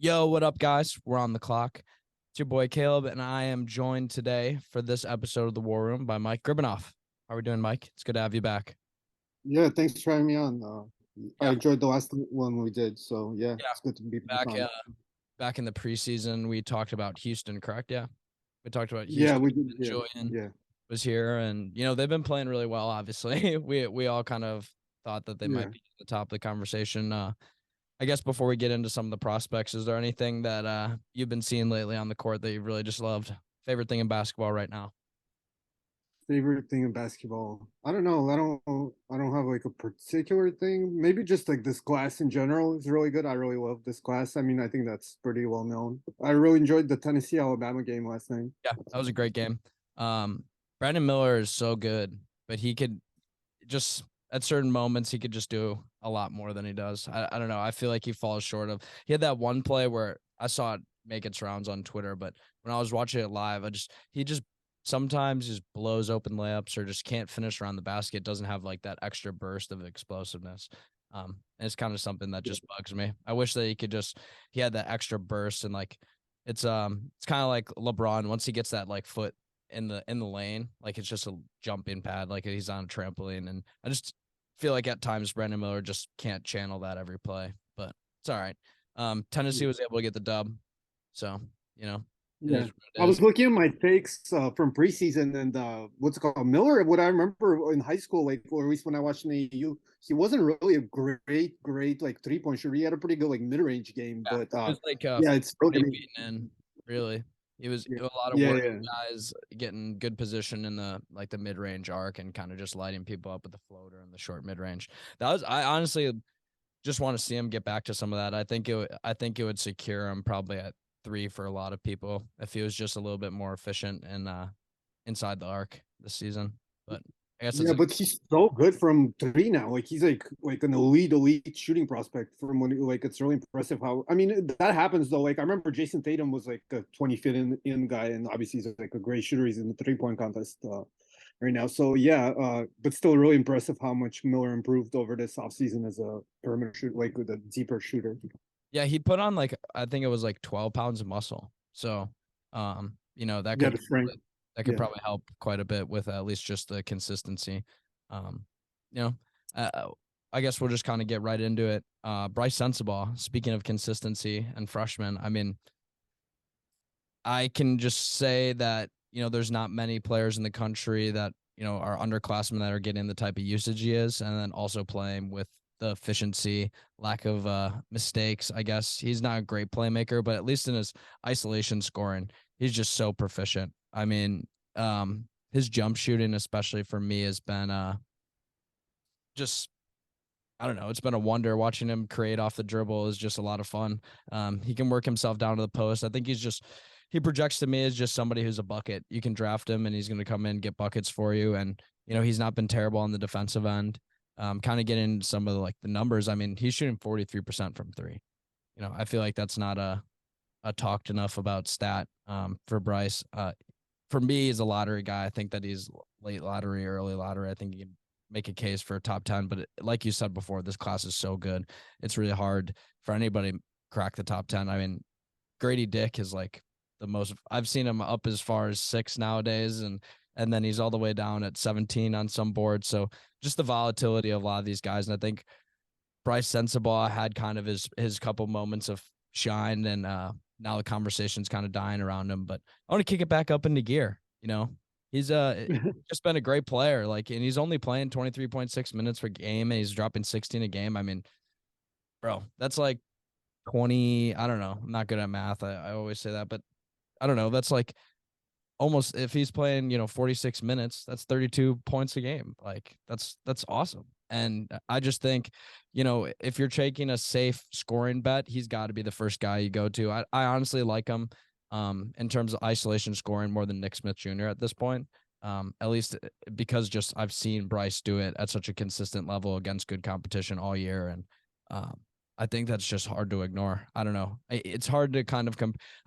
Yo, what up, guys? We're on the clock. It's your boy Caleb, and I am joined today for this episode of the War Room by Mike Gribanov. How are we doing, Mike? It's good to have you back. Yeah, thanks for having me on. I Yeah, enjoyed the last one we did, so yeah, yeah. it's good to be back Back, on. back in the preseason, we talked about Houston, correct? Yeah, we talked about Yeah, Houston. we did. And Yeah, Julian yeah, was here, and they've been playing really well. Obviously, we all kind of thought that they might yeah. be at the top of the conversation. I guess before we get into some of the prospects, is there anything that you've been seeing lately on the court that you've really just loved? Favorite thing in basketball right now? Favorite thing in basketball? I don't know. I don't have like a particular thing. Maybe just like this class in general is really good. I really love this class. I mean, I think that's pretty well known. I really enjoyed the Tennessee Alabama game last night. Yeah, that was a great game. Um, Brandon Miller is so good, but he could just at certain moments he could just do a lot more than he does. I don't know. I feel like he falls short of. He had that one play where I saw it make its rounds on Twitter, but when I was watching it live, he just sometimes just blows open layups or just can't finish around the basket. Doesn't have like that extra burst of explosiveness. And it's kind of something that just bugs me. I wish that he had that extra burst and like it's kind of like LeBron once he gets that like foot in the lane, like it's just a jumping pad, like he's on a trampoline. And I just feel like at times Brandon Miller just can't channel that every play, but it's all right. Tennessee was able to get the dub, so you know it is Yeah. what I it is. was looking at my takes from preseason and what's it called? Miller, what I remember in high school, like, or at least when I watched in the EU, he wasn't really a great like 3-point shooter. He had a pretty good like mid-range game, Yeah, but it was like yeah, it's really, I 40 mean, feet in, really. It was a lot of yeah, work yeah, guys getting good position in the like the mid range arc and kind of just lighting people up with the floater and the short mid range. I honestly just want to see him get back to some of that. I think it would secure him probably at three for a lot of people if he was just a little bit more efficient and inside the arc this season. But I guess it's yeah. But he's so good from three now. Like he's like an elite shooting prospect from when like it's really impressive how. I mean that happens though. Like I remember Jason Tatum was like a 20 feet in guy, and obviously he's like a great shooter. He's in the 3-point contest right now. So yeah, but still really impressive how much Miller improved over this offseason as a perimeter shooter, like with a deeper shooter. yeah, he put on like I think it was like 12 pounds of muscle. So that Yeah, could the strength. Yeah. probably help quite a bit with at least just the consistency. Um, you know, uh, I guess we'll just kind of get right into it. Brice Sensabaugh, speaking of consistency and freshmen, I mean, I can just say that, there's not many players in the country that, are underclassmen that are getting the type of usage he is, and then also playing with the efficiency, lack of mistakes. I guess he's not a great playmaker, but at least in his isolation scoring, he's just so proficient. I mean, his jump shooting, especially for me, has been just I don't know. It's been a wonder watching him create off the dribble is just a lot of fun. He can work himself down to the post. I think he projects to me as just somebody who's a bucket. You can draft him and he's going to come in and get buckets for you. And, he's not been terrible on the defensive end. Kind of getting into some of the numbers. I mean, he's shooting 43% from three. I feel like that's not a talked enough about stat for Brice. For me, he's a lottery guy. I think that he's late lottery, early lottery. I think he can make a case for a top 10. But like you said before, this class is so good. It's really hard for anybody to crack the top 10. I mean, Grady Dick is like the most I've seen him up as far as 6 nowadays. And then he's all the way down at 17 on some boards. So just the volatility of a lot of these guys. And I think Brice Sensabaugh had kind of his couple moments of shine, and now the conversation's kind of dying around him. But I want to kick it back up into gear. He's just been a great player. Like, and he's only playing 23.6 minutes per game, and he's dropping 16 a game. I mean, bro, that's like 20. I don't know. I'm not good at math. I always say that, but I don't know. That's like almost if he's playing, 46 minutes, that's 32 points a game. Like that's awesome. And I just think, if you're taking a safe scoring bet, he's got to be the first guy you go to. I honestly like him in terms of isolation scoring more than Nick Smith Jr. at this point. At least because just I've seen Brice do it at such a consistent level against good competition all year. And I think that's just hard to ignore. I don't know. It's hard to kind of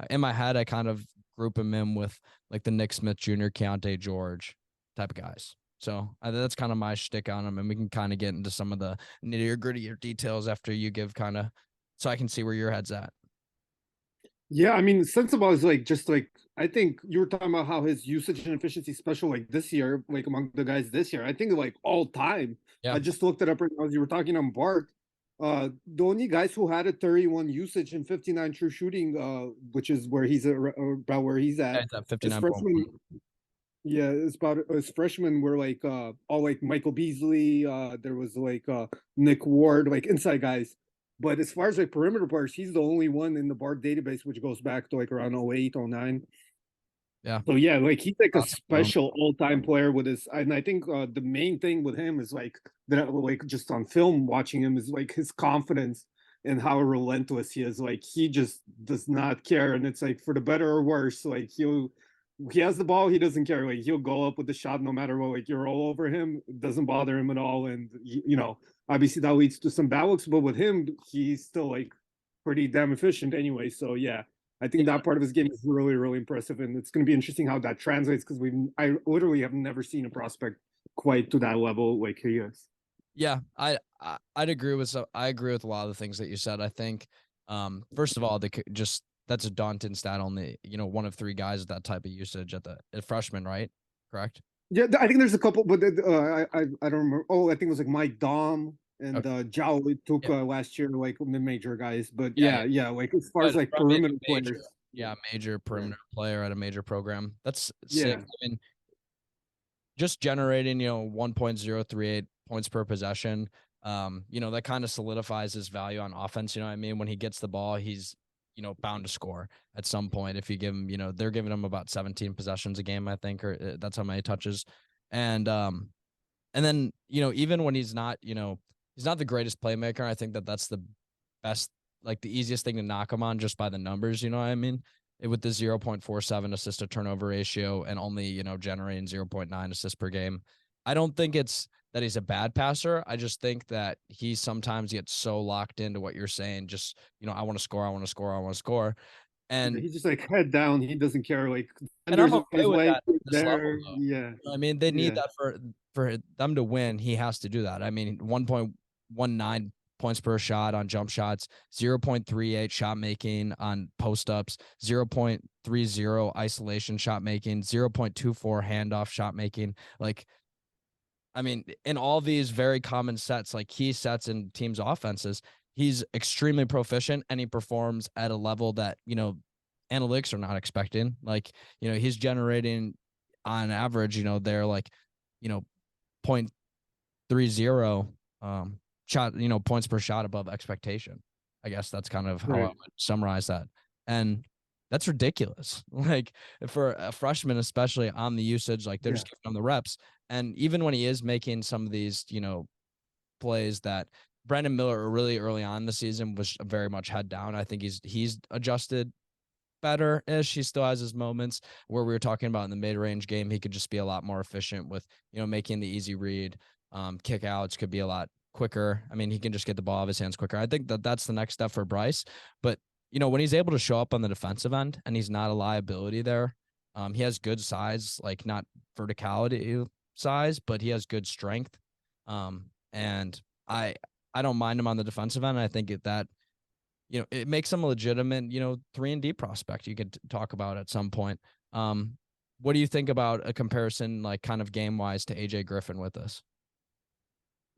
in my head, I kind of group him in with like the Nick Smith Jr., Keontae George type of guys. So that's kind of my shtick on him, and we can kind of get into some of the nittier grittier details after you give kind of, so I can see where your head's at. Yeah, I mean, Sensabaugh is like just like I think you were talking about how his usage and efficiency special like this year, like among the guys this year. I think like all time. Yeah, I just looked it up right now as you were talking on Bart. The only guys who had a 31 usage and 59 true shooting, which is where he's at, about where he's yeah, at, it's at as 59.1. freshman. Yeah, it's about as freshmen were like all like Michael Beasley. There was like Nick Ward, like inside guys. But as far as like perimeter players, he's the only one in the Bard database, which goes back to like around 08, 09. Yeah, So yeah, like he's like a awesome. special all-time player with his, and I think the main thing with him is like that, like just on film watching him is like his confidence and how relentless he is. Like he just does not care, and it's like for the better or worse, like he has the ball, he doesn't care. Like he'll go up with the shot no matter what. Like you're all over him, it doesn't bother him at all. And you know, obviously that leads to some bad looks, but with him, he's still like pretty damn efficient anyway. So yeah, I think Yeah, that part of his game is really, really impressive, and it's going to be interesting how that translates because I literally have never seen a prospect quite to that level like he is. yeah, I'd agree with I agree with a lot of the things that you said. I think, first of all, just that's a daunting stat. Only one of three guys with that type of usage at freshman, right? Correct. Yeah, I think there's a couple, but I don't remember. Oh, I think it was like Mike Dom and Okay. Jao it took Yeah, last year, like mid-major guys. But yeah, yeah. yeah, like as far as But like I mean, perimeter a major, players, yeah, major yeah, perimeter player at a major program. That's sick. yeah, I mean, just generating 1.038 points per possession, that kind of solidifies his value on offense. You know what I mean? When he gets the ball, he's bound to score at some point. If you give him, they're giving him about 17 possessions a game, I think, or that's how many touches. And then even when he's not the greatest playmaker, I think that's the best, like the easiest thing to knock him on just by the numbers. You know what I mean? With the 0.47 assist to turnover ratio and only generating 0.9 assists per game. I don't think it's that he's a bad passer. I just think that he sometimes gets so locked into what you're saying. Just I want to score, I want to score, I want to score, yeah. and He's just like head down. He doesn't care. Like I'm defenders okay on his with way that at this level, there. though. Yeah, I mean, they need yeah, that for them to win. He has to do that. I mean, 1.19 points per shot on jump shots, 0.38 shot making on post ups, 0.30 isolation shot making, 0.24 handoff shot making. Like, I mean, in all these very common sets, like key sets in teams' offenses, he's extremely proficient and he performs at a level that, analytics are not expecting. Like, he's generating on average, they're like, you know, 0.30 shot, points per shot above expectation. I guess that's kind of how I right. would summarize that. And that's ridiculous. Like for a freshman, especially on the usage, like they're Yeah. just giving him the reps. And even when he is making some of these, plays that Brandon Miller really early on in the season was very much head down. I think he's adjusted better ish. He still has his moments where we were talking about in the mid range game. He could just be a lot more efficient with, making the easy read. Kick outs could be a lot quicker. I mean, he can just get the ball out of his hands quicker. I think that's the next step for Brice. But, when he's able to show up on the defensive end and he's not a liability there, he has good size, like not verticality size, but he has good strength. And I don't mind him on the defensive end. I think that it makes him a legitimate, 3-and-D prospect you could talk about at some point. What do you think about a comparison, like kind of game wise, to AJ Griffin with this?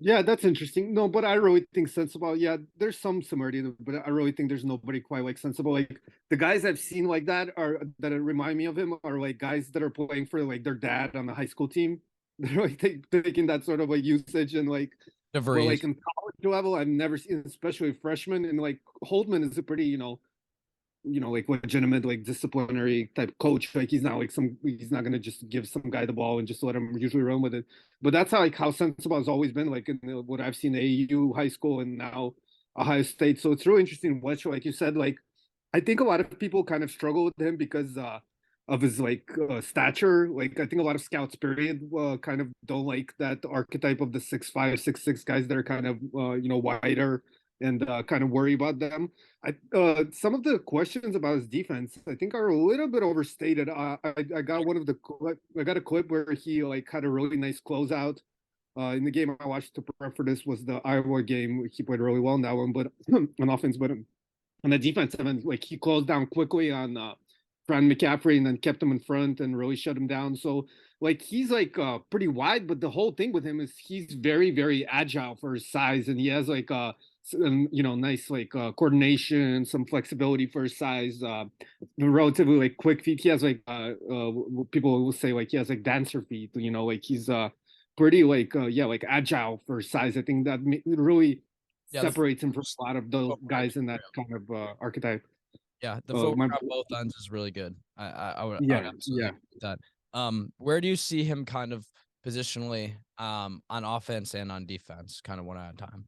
Yeah, that's interesting. No, but I really think Sensible. Yeah, there's some similarity, but I really think there's nobody quite like Sensible. Like the guys I've seen like that are that remind me of him are like guys that are playing for like their dad on the high school team. They're like taking that sort of like usage and like, but DeVries. like in college level, I've never seen, especially freshmen. And like Holdman is a pretty, like legitimate like disciplinary type coach. Like he's not gonna just give some guy the ball and just let him usually run with it. But that's how Sensible has always been like in what I've seen AU high school and now Ohio State. So it's really interesting to watch. Like you said, like I think a lot of people kind of struggle with him because of his like stature. Like I think a lot of scouts period kind of don't like that archetype of the 6'5", 6'6" guys that are kind of wider and kind of worry about them. Some of the questions about his defense, I think, are a little bit overstated. I got I got a clip where he like had a really nice closeout. In the game I watched to prepare for this was the Iowa game. He played really well in that one, but on offense, but on the defensive end, like he closed down quickly on Fran McCaffrey and then kept him in front and really shut him down. So like he's like pretty wide, but the whole thing with him is he's very, very agile for his size, and he has like you know, nice like coordination, some flexibility for his size, relatively like quick feet. He has like people will say like he has like dancer feet, you know, like he's pretty like yeah, like agile for his size. I think that really Yeah, separates him from a lot of those footwork guys in that kind of archetype. yeah, the Uh, footwork my, on both ends is really good. I would yeah, absolutely yeah. agree with that. Where do you see him kind of positionally on offense and on defense, kind of one at a time?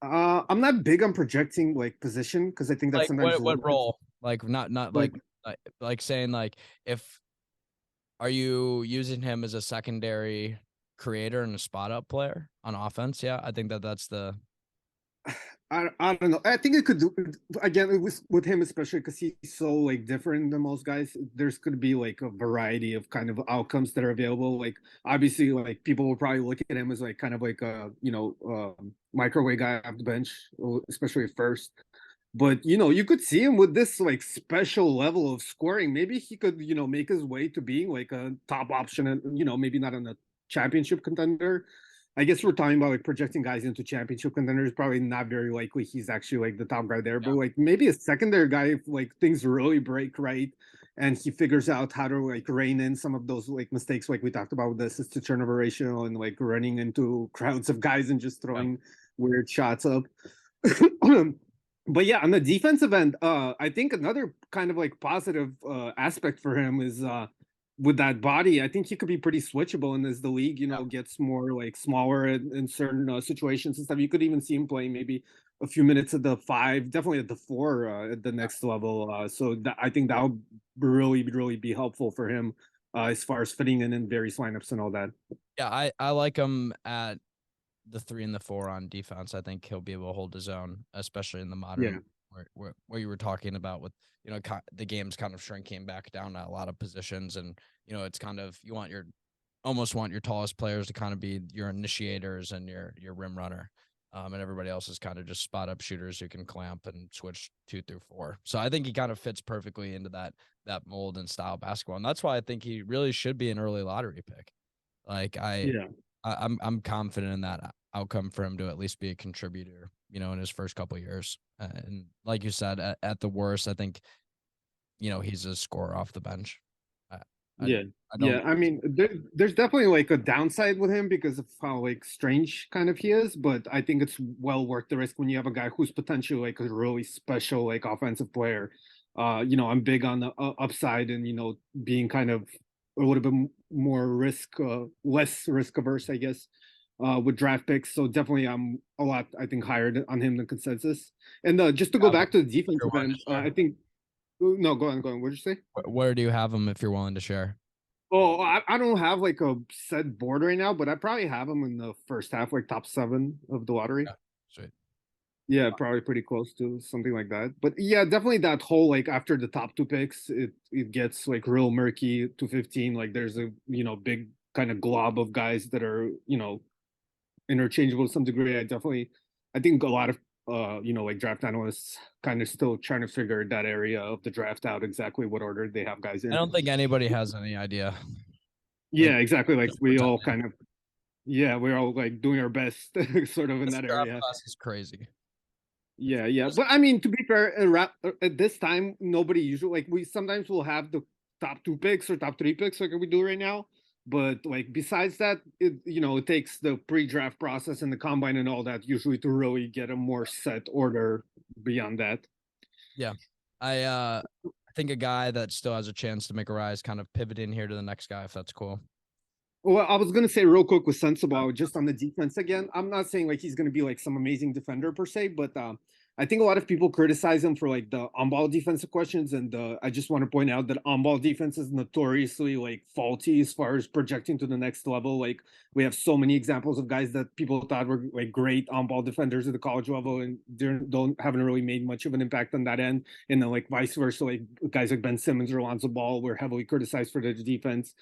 I'm not big on projecting like position because I think that Like sometimes what limits, role? Like not like like saying like if are you using him as a secondary creator and a spot up player on offense? Yeah, I think that's the I don't know. I think it could do again with him, especially because he's so like different than most guys. There's could be like a variety of kind of outcomes that are available. Like obviously, like people will probably look at him as like kind of like a microwave guy off the bench, especially at first. But you know, you could see him with this like special level of scoring. Maybe he could, you know, make his way to being like a top option, and you know, maybe not on a championship contender. I guess we're talking about like projecting guys into championship contenders. Probably not very likely he's actually like the top guy there, but like maybe a secondary guy if like things really break right and he figures out how to like rein in some of those like mistakes like we talked about with the assist to turnover ratio and like running into crowds of guys and just yeah. throwing weird shots up. But yeah, on the defensive end, I think another kind of like positive aspect for him is with that body. I think he could be pretty switchable, and as the league, you know, gets more like smaller in certain situations and stuff, you could even see him playing maybe a few minutes at the five, definitely at the four at the next level. So I think that would really be helpful for him as far as fitting in various lineups and all that. Yeah, I like him at the 3 and the 4 on defense. I think he'll be able to hold his own, especially in the Yeah, modern where you were talking about with the game's kind of shrinking back down to a lot of positions, and it's kind of you want your almost want your tallest players to kind of be your initiators and your rim runner. And everybody else is kind of just spot up shooters who can clamp and switch 2 through 4. So I think he kind of fits perfectly into that mold and style of basketball, and that's why I think he really should be an early lottery pick. Like yeah. I'm confident in that outcome for him to at least be a contributor, in his first couple of years. And like you said, at the worst, I think, he's a scorer off the bench. I, I, Yeah. I don't Yeah. I mean, there's definitely like a downside with him because of how like strange kind of he is, but I think it's well worth the risk when you have a guy who's potentially like a really special like offensive player. I'm big on the upside and being kind of a little bit more less risk averse, I guess, with draft picks. So definitely, I'm a lot, I think, higher on him than consensus. And just to go have him back to the if you're defensive willing end, to share. I think. No, go on, go on. What did you say? Where do you have him if you're willing to share? Oh, I don't have like a set board right now, but I probably have them in the first half, like top seven of the lottery. Yeah, sweet. Yeah, probably pretty close to something like that. But yeah, definitely that whole like after the top two picks, it gets like real murky to 15. Like there's a big kind of glob of guys that are interchangeable to some degree. I think a lot of like draft analysts kind of still trying to figure that area of the draft out exactly what order they have guys I in. don't think anybody has any idea. Like Yeah, exactly. Like just we all pretending. kind of yeah, we're all like doing our best sort of in This that draft area. class is crazy. Yeah, yeah. Just But I mean, to be fair, at this time, nobody usually like we sometimes will have the top two picks or top three picks like we do right now. But like besides that, it takes the pre-draft process and the combine and all that usually to really get a more set order beyond that. yeah. I think a guy that still has a chance to make a rise, kind of pivot in here to the next guy, if that's cool. Well, I was gonna say real quick with Sensabaugh, just on the defense again. I'm not saying like he's gonna be like some amazing defender per se, but I think a lot of people criticize him for like the on-ball defensive questions, and I just want to point out that on-ball defense is notoriously like faulty as far as projecting to the next level. Like we have so many examples of guys that people thought were like great on-ball defenders at the college level, and haven't really made much of an impact on that end. And then like vice versa, like guys like Ben Simmons or Alonzo Ball were heavily criticized for their defense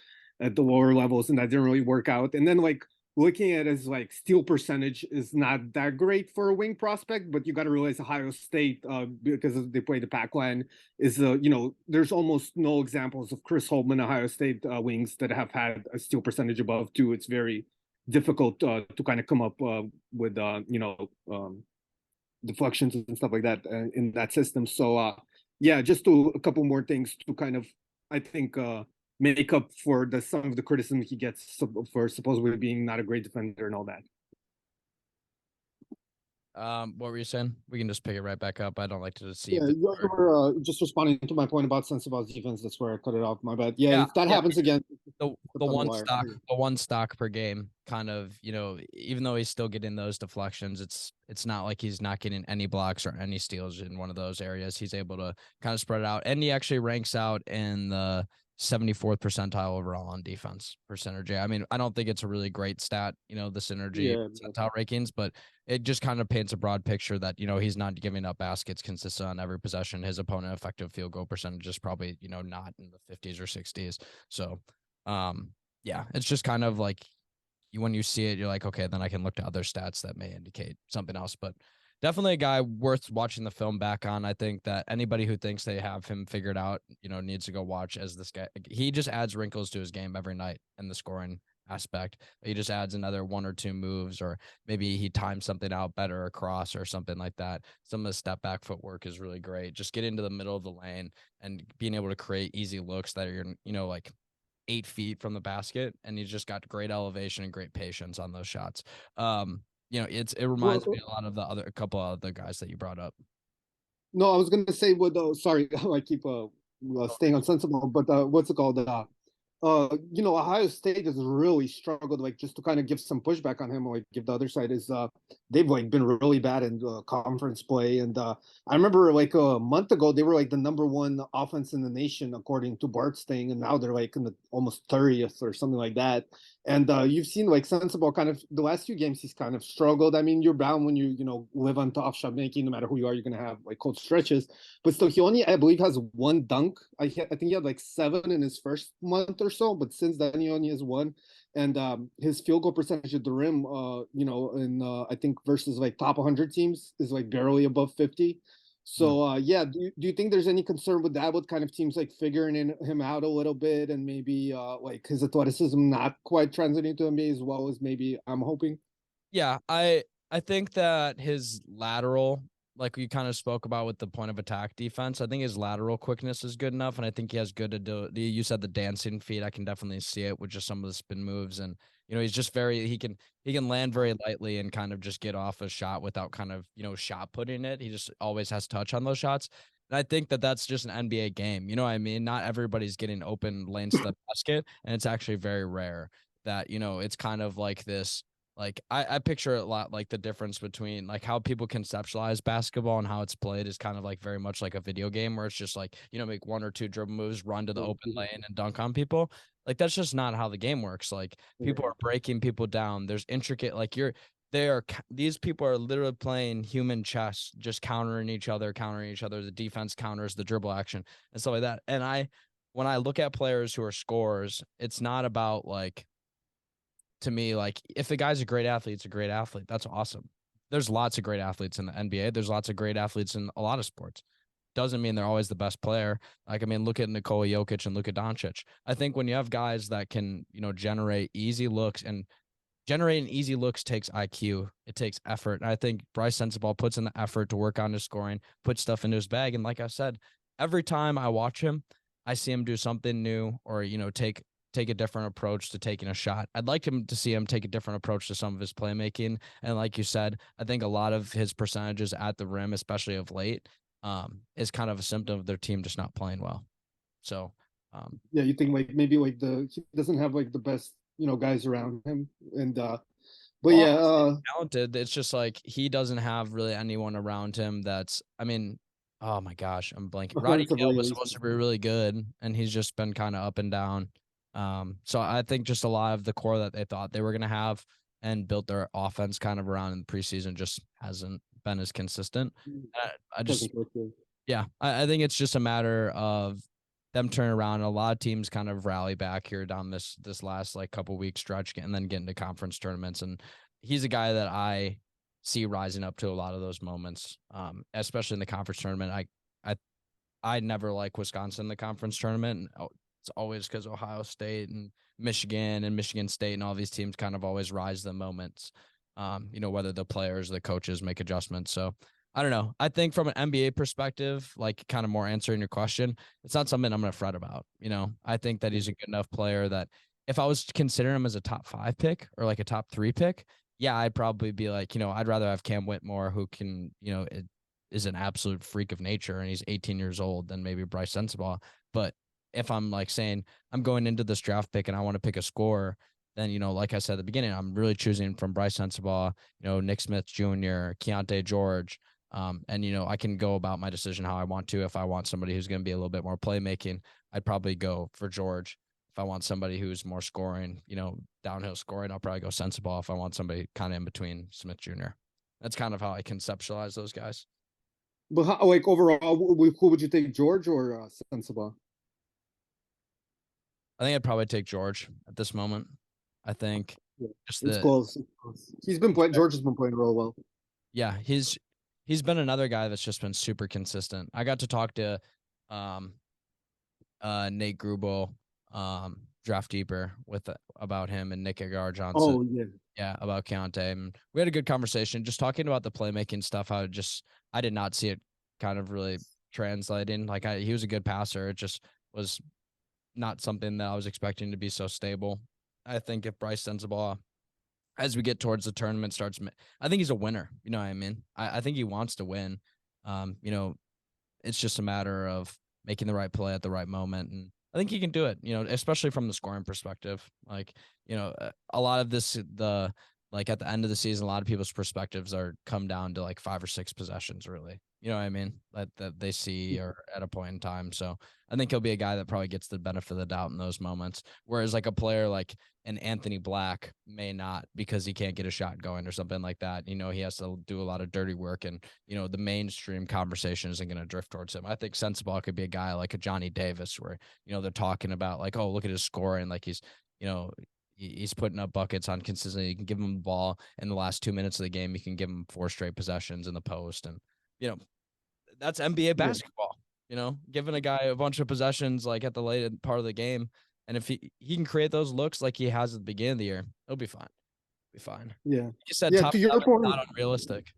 at the lower levels, and that didn't really work out. And then like looking at it as like steal percentage is not that great for a wing prospect, but you got to realize Ohio State, because they play the pack line, is there's almost no examples of Chris Holtmann Ohio State wings that have had a steal percentage above 2. It's very difficult to kind of come up with deflections and stuff like that in that system. So yeah, just a couple more things to kind of, I think, make up for some of the criticism he gets for supposedly being not a great defender and all that. What were you saying? We can just pick it right back up. I don't like to deceive. Yeah, you were just responding to my point about Sensabaugh's defense. That's where I cut it off. My bad. Yeah, if that happens again, the one stock per game, kind of, even though he's still getting those deflections, it's not like he's not getting any blocks or any steals in one of those areas. He's able to kind of spread it out, and he actually ranks out in the 74th percentile overall on defense for synergy. I mean, I don't think it's a really great stat, the synergy percentile rankings, but it just kind of paints a broad picture that, he's not giving up baskets consistent on every possession. His opponent effective field goal percentage is probably, not in the 50s or 60s. So, yeah, it's just kind of like when you see it, you're like, okay, then I can look to other stats that may indicate something else. But definitely a guy worth watching the film back on. I think that anybody who thinks they have him figured out, needs to go watch as this guy. He just adds wrinkles to his game every night in the scoring aspect. He just adds another 1 or 2 moves, or maybe he times something out better across or something like that. Some of the step back footwork is really great. Just get into the middle of the lane and being able to create easy looks that are, like 8 feet from the basket, and he's just got great elevation and great patience on those shots. It reminds me a lot of a couple of the guys that you brought up. No, I was gonna say sorry, I keep staying on Sensible, but what's it called? Ohio State has really struggled, like, just to kind of give some pushback on him, like give the other side is they've like been really bad in conference play. And I remember like a month ago they were like the #1 offense in the nation according to Bart's thing, and now they're like in the almost 30th or something like that. And you've seen like Sensible kind of the last few games he's kind of struggled. I mean, you're bound when you live on top shot making, no matter who you are, you're gonna have like cold stretches. But still, he only, I believe, has 1 dunk. I think he had like 7 in his first month or so, but since then he only has 1. And his field goal percentage at the rim, I think versus like top 100 teams is like barely above 50. So yeah, do you think there's any concern with that, with kind of teams like figuring him out a little bit, and maybe like his athleticism not quite translating to NBA as well as maybe I'm hoping? Yeah, I think that his lateral, like we kind of spoke about with the point of attack defense, I think his lateral quickness is good enough, and I think he has good ability. You said the dancing feet, I can definitely see it with just some of the spin moves, and he's just he can land very lightly and kind of just get off a shot without kind of shot putting it. He just always has touch on those shots. And I think that that's just an NBA game. You know what I mean? Not everybody's getting open lanes to the basket, and it's actually very rare that it's kind of like this. Like I picture it a lot like the difference between like how people conceptualize basketball and how it's played is kind of like very much like a video game where it's just like, make 1 or 2 dribble moves, run to the open lane and dunk on people. Like that's just not how the game works. Like people are breaking people down. There's intricate, like these people are literally playing human chess, just countering each other. The defense counters the dribble action and stuff like that. And when I look at players who are scorers, it's not about like, to me, like if a guy's a great athlete, it's a great athlete. That's awesome. There's lots of great athletes in the NBA. There's lots of great athletes in a lot of sports. Doesn't mean they're always the best player. Like, I mean, look at Nikola Jokic and Luka Doncic. I think when you have guys that can, generate easy looks, and generating easy looks takes IQ. It takes effort. And I think Brice Sensabaugh puts in the effort to work on his scoring, put stuff into his bag. And like I said, every time I watch him, I see him do something new, or, take a different approach to taking a shot. I'd like him to see him take a different approach to some of his playmaking. And like you said, I think a lot of his percentages at the rim, especially of late, is kind of a symptom of their team just not playing well. So, yeah, you think like maybe like he doesn't have like the best, guys around him. And but yeah, talented. It's just like he doesn't have really anyone around him that's, I mean, oh my gosh, I'm blanking. Roddy Gale was supposed to be really good, and he's just been kind of up and down. So I think just a lot of the core that they thought they were going to have and built their offense kind of around in the preseason just hasn't been as consistent. I think it's just a matter of them turn around. A lot of teams kind of rally back here down this last like couple week stretch and then get into conference tournaments. And he's a guy that I see rising up to a lot of those moments, especially in the conference tournament. I never like Wisconsin in the conference tournament. And it's always because Ohio State and Michigan State and all these teams kind of always rise the moments, whether the players, the coaches make adjustments. So I don't know. I think from an NBA perspective, like kind of more answering your question, it's not something I'm going to fret about. I think that he's a good enough player that if I was to consider him as a top 5 pick or like a top 3 pick, yeah, I'd probably be like, I'd rather have Cam Whitmore, who can, is an absolute freak of nature and he's 18 years old, than maybe Brice Sensabaugh. But if I'm like saying I'm going into this draft pick and I want to pick a scorer, then, like I said at the beginning, I'm really choosing from Brice Sensabaugh, Nick Smith Jr., Keontae George. And, I can go about my decision how I want to. If I want somebody who's going to be a little bit more playmaking, I'd probably go for George. If I want somebody who's more scoring, downhill scoring, I'll probably go Sensabaugh. If I want somebody kind of in between, Smith Jr. That's kind of how I conceptualize those guys. But how, like overall, who would you take, George or Sensabaugh? I think I'd probably take George at this moment. I think it's close. He's been playing. George has been playing real well. Yeah, he's been another guy that's just been super consistent. I got to talk to Nate Grubel, Draft Deeper, about him, and Nick Agar Johnson. Oh yeah, about Keontae. And we had a good conversation just talking about the playmaking stuff. I did not see it kind of really translating. Like he was a good passer. It just was not something that I was expecting to be so stable. I think if Brice Sensabaugh, as we get towards the tournament I think he's a winner. You know what I mean? I think he wants to win. It's just a matter of making the right play at the right moment. And I think he can do it, especially from the scoring perspective. Like, a lot of this, like at the end of the season, a lot of people's perspectives come down to like 5 or 6 possessions, really. You know what I mean? That they see or at a point in time. So I think he'll be a guy that probably gets the benefit of the doubt in those moments. Whereas like a player like an Anthony Black may not, because he can't get a shot going or something like that. He has to do a lot of dirty work, and, the mainstream conversation isn't going to drift towards him. I think Sensabaugh could be a guy like a Johnny Davis where, they're talking about like, oh, look at his scoring. Like he's putting up buckets on consistently. You can give him the ball in the last 2 minutes of the game. You can give him 4 straight possessions in the post. And, that's NBA basketball, giving a guy a bunch of possessions like at the late part of the game. And if he can create those looks like he has at the beginning of the year, it'll be fine. Be fine. Yeah. You said yeah, top to your 7, point, not unrealistic.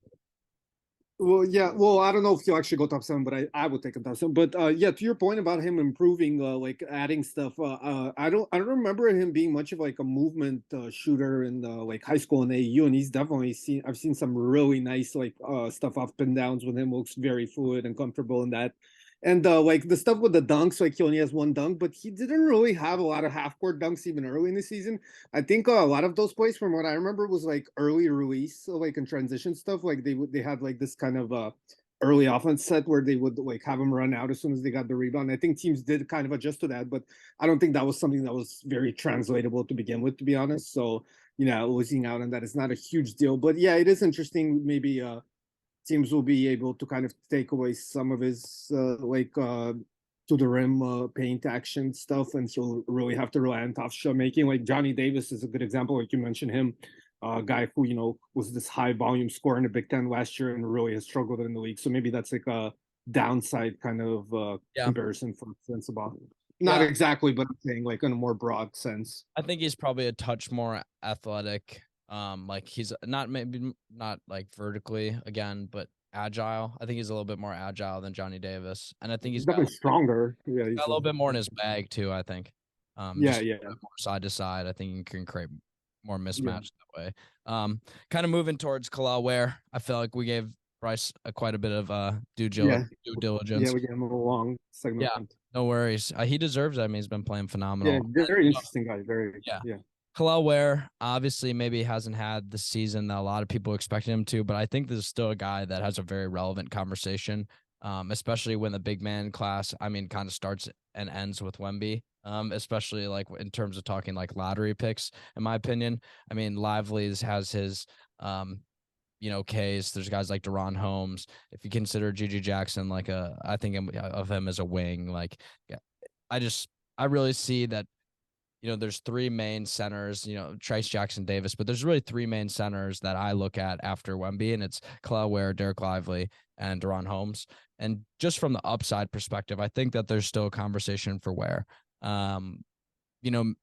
Well, yeah. Well, I don't know if he'll actually go top 7, but I would take him top 7. But yeah, to your point about him improving, like adding stuff, I don't remember him being much of like a movement shooter in like high school and AU, and he's definitely I've seen some really nice like stuff up and downs with him. Looks very fluid and comfortable in that. And like the stuff with the dunks, like he only has 1 dunk, but he didn't really have a lot of half-court dunks even early in the season. I think a lot of those plays, from what I remember, was like early release, so like in transition stuff. Like they had like this kind of early offense set where they would like have him run out as soon as they got the rebound. I think teams did kind of adjust to that, but I don't think that was something that was very translatable to begin with, to be honest. So losing out on that is not a huge deal. But yeah, it is interesting. Maybe teams will be able to kind of take away some of his to the rim paint action stuff, and he'll really have to rely on tough shot making. Like Johnny Davis is a good example, like you mentioned him, a guy who was this high volume scorer in the Big Ten last year and really has struggled in the league. So maybe that's like a downside kind of comparison for Sensabaugh. Not exactly, but I'm saying like in a more broad sense. I think he's probably a touch more athletic. Like he's maybe not like vertically again, but agile. I think he's a little bit more agile than Johnny Davis, and I think he's definitely stronger. Yeah, he's got a little bit more in his bag too. I think. Yeah. More side to side. I think you can create more mismatch that way. Kind of moving towards Kel'el Ware. I feel like we gave Brice quite a bit of due diligence. Yeah, we gave him a long segment. Yeah, no worries. He deserves it. I mean, he's been playing phenomenal. Yeah, very interesting guy. Very yeah. Kel'el Ware obviously maybe hasn't had the season that a lot of people expected him to, but I think this is still a guy that has a very relevant conversation, especially when the big man class, kind of starts and ends with Wemby, especially like in terms of talking like lottery picks, in my opinion. Lively has his, case. There's guys like Deron Holmes. If you consider Gigi Jackson I think of him as a wing, like I really see that, there's three main centers, Trice Jackson Davis, but there's really three main centers that I look at after Wemby, and it's Kel'el Ware, Derek Lively, and De'Ron Holmes. And just from the upside perspective, I think that there's still a conversation for Ware. You know,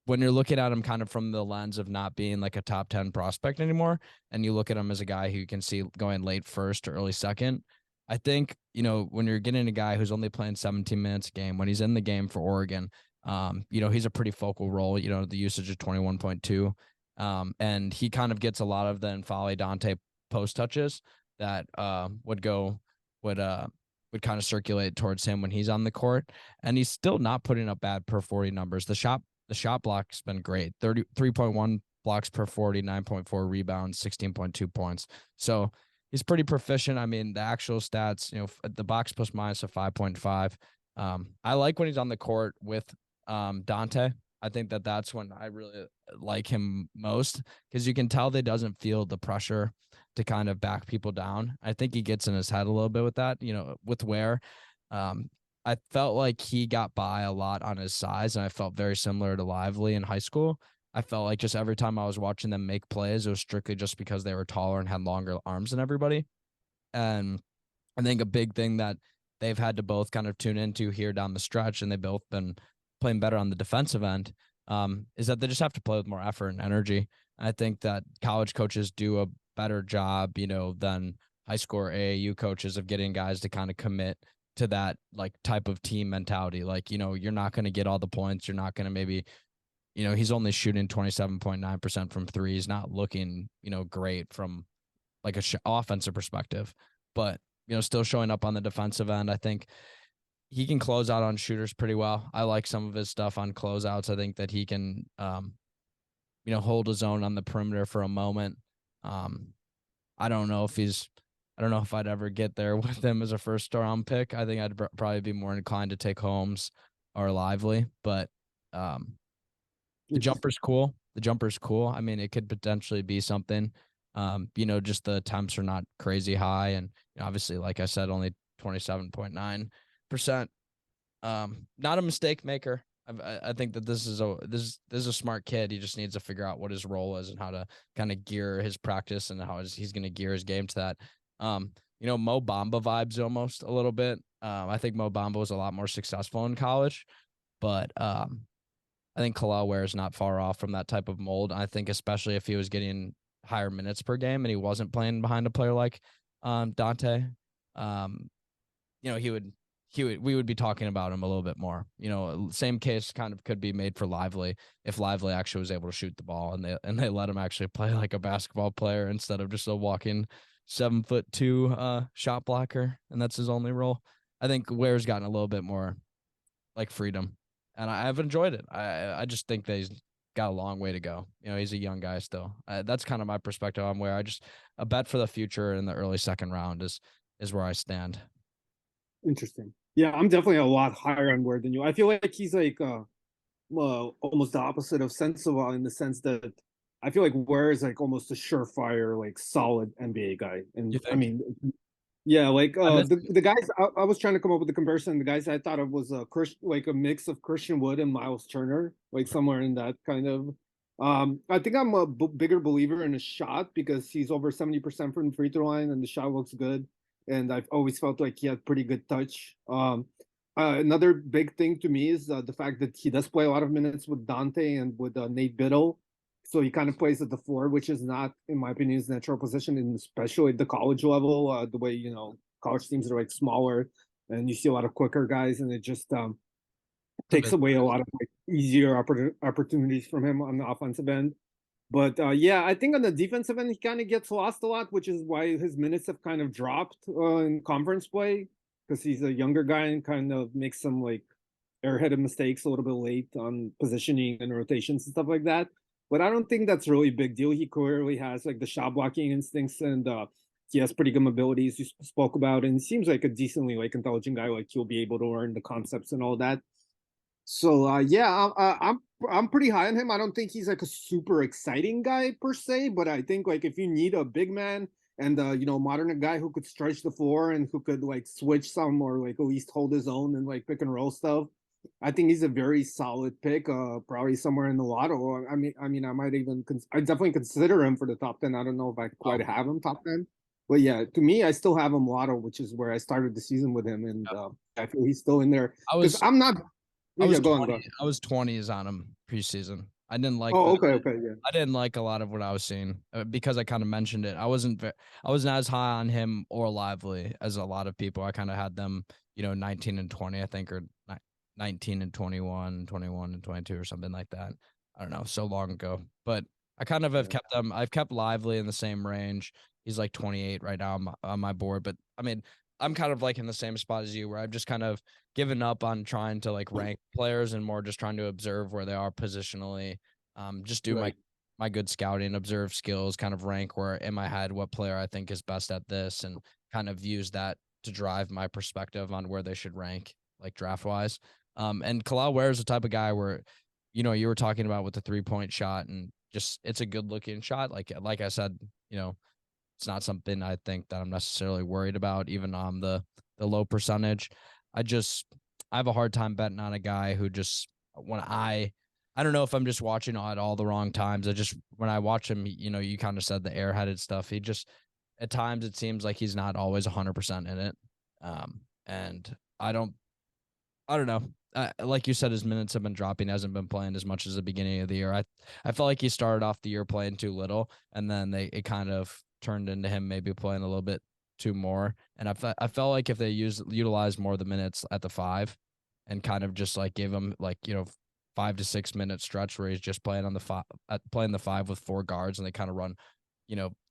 when you're looking at him kind of from the lens of not being like a top 10 prospect anymore, and you look at him as a guy who you can see going late first or early second, I think, when you're getting a guy who's only playing 17 minutes a game, when he's in the game for Oregon, he's a pretty focal role, the usage of 21.2. And he kind of gets a lot of the N'Faly Dante post touches that would kind of circulate towards him when he's on the court. And he's still not putting up bad per 40 numbers. The shot block's been great. 33.1 blocks per 40, 9.4 rebounds, 16.2 points. So he's pretty proficient. I mean, the actual stats, the box plus minus of 5.5. I like when he's on the court with Dante. I think that's when I really like him most, because you can tell that he doesn't feel the pressure to kind of back people down. I think he gets in his head a little bit with that, with Ware. I felt like he got by a lot on his size, and I felt very similar to Lively in high school. I felt like just every time I was watching them make plays, it was strictly just because they were taller and had longer arms than everybody. And I think a big thing that they've had to both kind of tune into here down the stretch, and they've both been playing better on the defensive end, is that they just have to play with more effort and energy. I think that college coaches do a better job, than high school or AAU coaches of getting guys to kind of commit to that like type of team mentality. Like, you're not going to get all the points. You're not going to maybe, he's only shooting 27.9% from three. He's not looking, great from like a offensive perspective, but, still showing up on the defensive end. I think he can close out on shooters pretty well. I like some of his stuff on closeouts. I think that he can, hold his own on the perimeter for a moment. I don't know if I'd ever get there with him as a first round pick. I think I'd probably be more inclined to take Holmes or Lively, but the jumper's cool. I mean, it could potentially be something. Just the attempts are not crazy high, and obviously, like I said, only 27.9%. Not a mistake maker. I think that this is a smart kid. He just needs to figure out what his role is and how to kind of gear his practice and how he's going to gear his game to that. Mo Bamba vibes almost a little bit. I think Mo Bamba was a lot more successful in college, but I think Kel'el Ware is not far off from that type of mold. I think especially if he was getting higher minutes per game and he wasn't playing behind a player like Dante, we would be talking about him a little bit more. Same case kind of could be made for Lively if Lively actually was able to shoot the ball and they let him actually play like a basketball player instead of just a walking 7'2" shot blocker, and that's his only role. I think Ware's gotten a little bit more like freedom, and I've enjoyed it. I just think that he's got a long way to go. He's a young guy still. That's kind of my perspective on Ware. A bet for the future in the early second round is where I stand. Interesting. Yeah, I'm definitely a lot higher on Ware than you. I feel like he's like almost the opposite of Sensabaugh in the sense that I feel like Ware is like almost a surefire, like solid NBA guy. And You think? I mean, yeah, like I the guys I was trying to come up with a comparison. The guys I thought of was like a mix of Christian Wood and Miles Turner, like somewhere in that kind of. I think I'm a bigger believer in a shot because he's over 70% from the free throw line and the shot looks good. And I've always felt like he had pretty good touch. Another big thing to me is the fact that he does play a lot of minutes with Dante and with Nate Biddle. So he kind of plays at the four, which is not, in my opinion, his natural position, and especially at the college level, the way, college teams are like smaller and you see a lot of quicker guys, and it just takes away a lot of like easier opportunities from him on the offensive end. But yeah, I think on the defensive end, he kind of gets lost a lot, which is why his minutes have kind of dropped in conference play, because he's a younger guy and kind of makes some like airheaded mistakes a little bit late on positioning and rotations and stuff like that. But I don't think that's really a big deal. He clearly has like the shot blocking instincts, and he has pretty good mobilities you spoke about, and he seems like a decently like intelligent guy. Like he'll be able to learn the concepts and all that. So yeah, I'm pretty high on him. I don't think he's like a super exciting guy per se, but I think like if you need a big man and modern guy who could stretch the floor and who could like switch some or like at least hold his own and like pick and roll stuff, I think he's a very solid pick. Probably somewhere in the lotto. I mean, I definitely consider him for the top 10. I don't know if I Oh, quite have him top 10, but yeah, to me, I still have him lotto, which is where I started the season with him, and I feel he's still in there I because was I'm not. I Yeah, was go on, 20. go on. I was 20s on him preseason. I didn't like Oh, the. okay, okay, yeah, I didn't like a lot of what I was seeing because I kind of mentioned it. I wasn't as high on him or Lively as a lot of people. I kind of had them, 19 and 20, I think, or 19 and 21, 21 and 22 or something like that. I don't know, so long ago. But I kind of have yeah, kept them. I've kept Lively in the same range. He's like 28 right now on my board. But I mean, I'm kind of like in the same spot as you, where I've just kind of given up on trying to like rank players and more just trying to observe where they are positionally. Just do right, my good scouting, observe skills, kind of rank where in my head what player I think is best at this, and kind of use that to drive my perspective on where they should rank, like draft wise. And Kel'el Ware is the type of guy where, you were talking about with the 3-point shot, and just it's a good looking shot. Like I said, it's not something I think that I'm necessarily worried about, even on the low percentage. I just I have a hard time betting on a guy who just when I don't know if I'm just watching at all the wrong times. I just when I watch him, you kind of said the airheaded stuff. He just at times it seems like he's not always 100% in it. And I don't know. Like you said, his minutes have been dropping. Hasn't been playing as much as the beginning of the year. I felt like he started off the year playing too little, and then it kind of turned into him maybe playing a little bit too more. And I felt like if they utilized more of the minutes at the five, and kind of just like gave him like 5 to 6 minute stretch where he's just playing on the five, playing the five with four guards, and they kind of run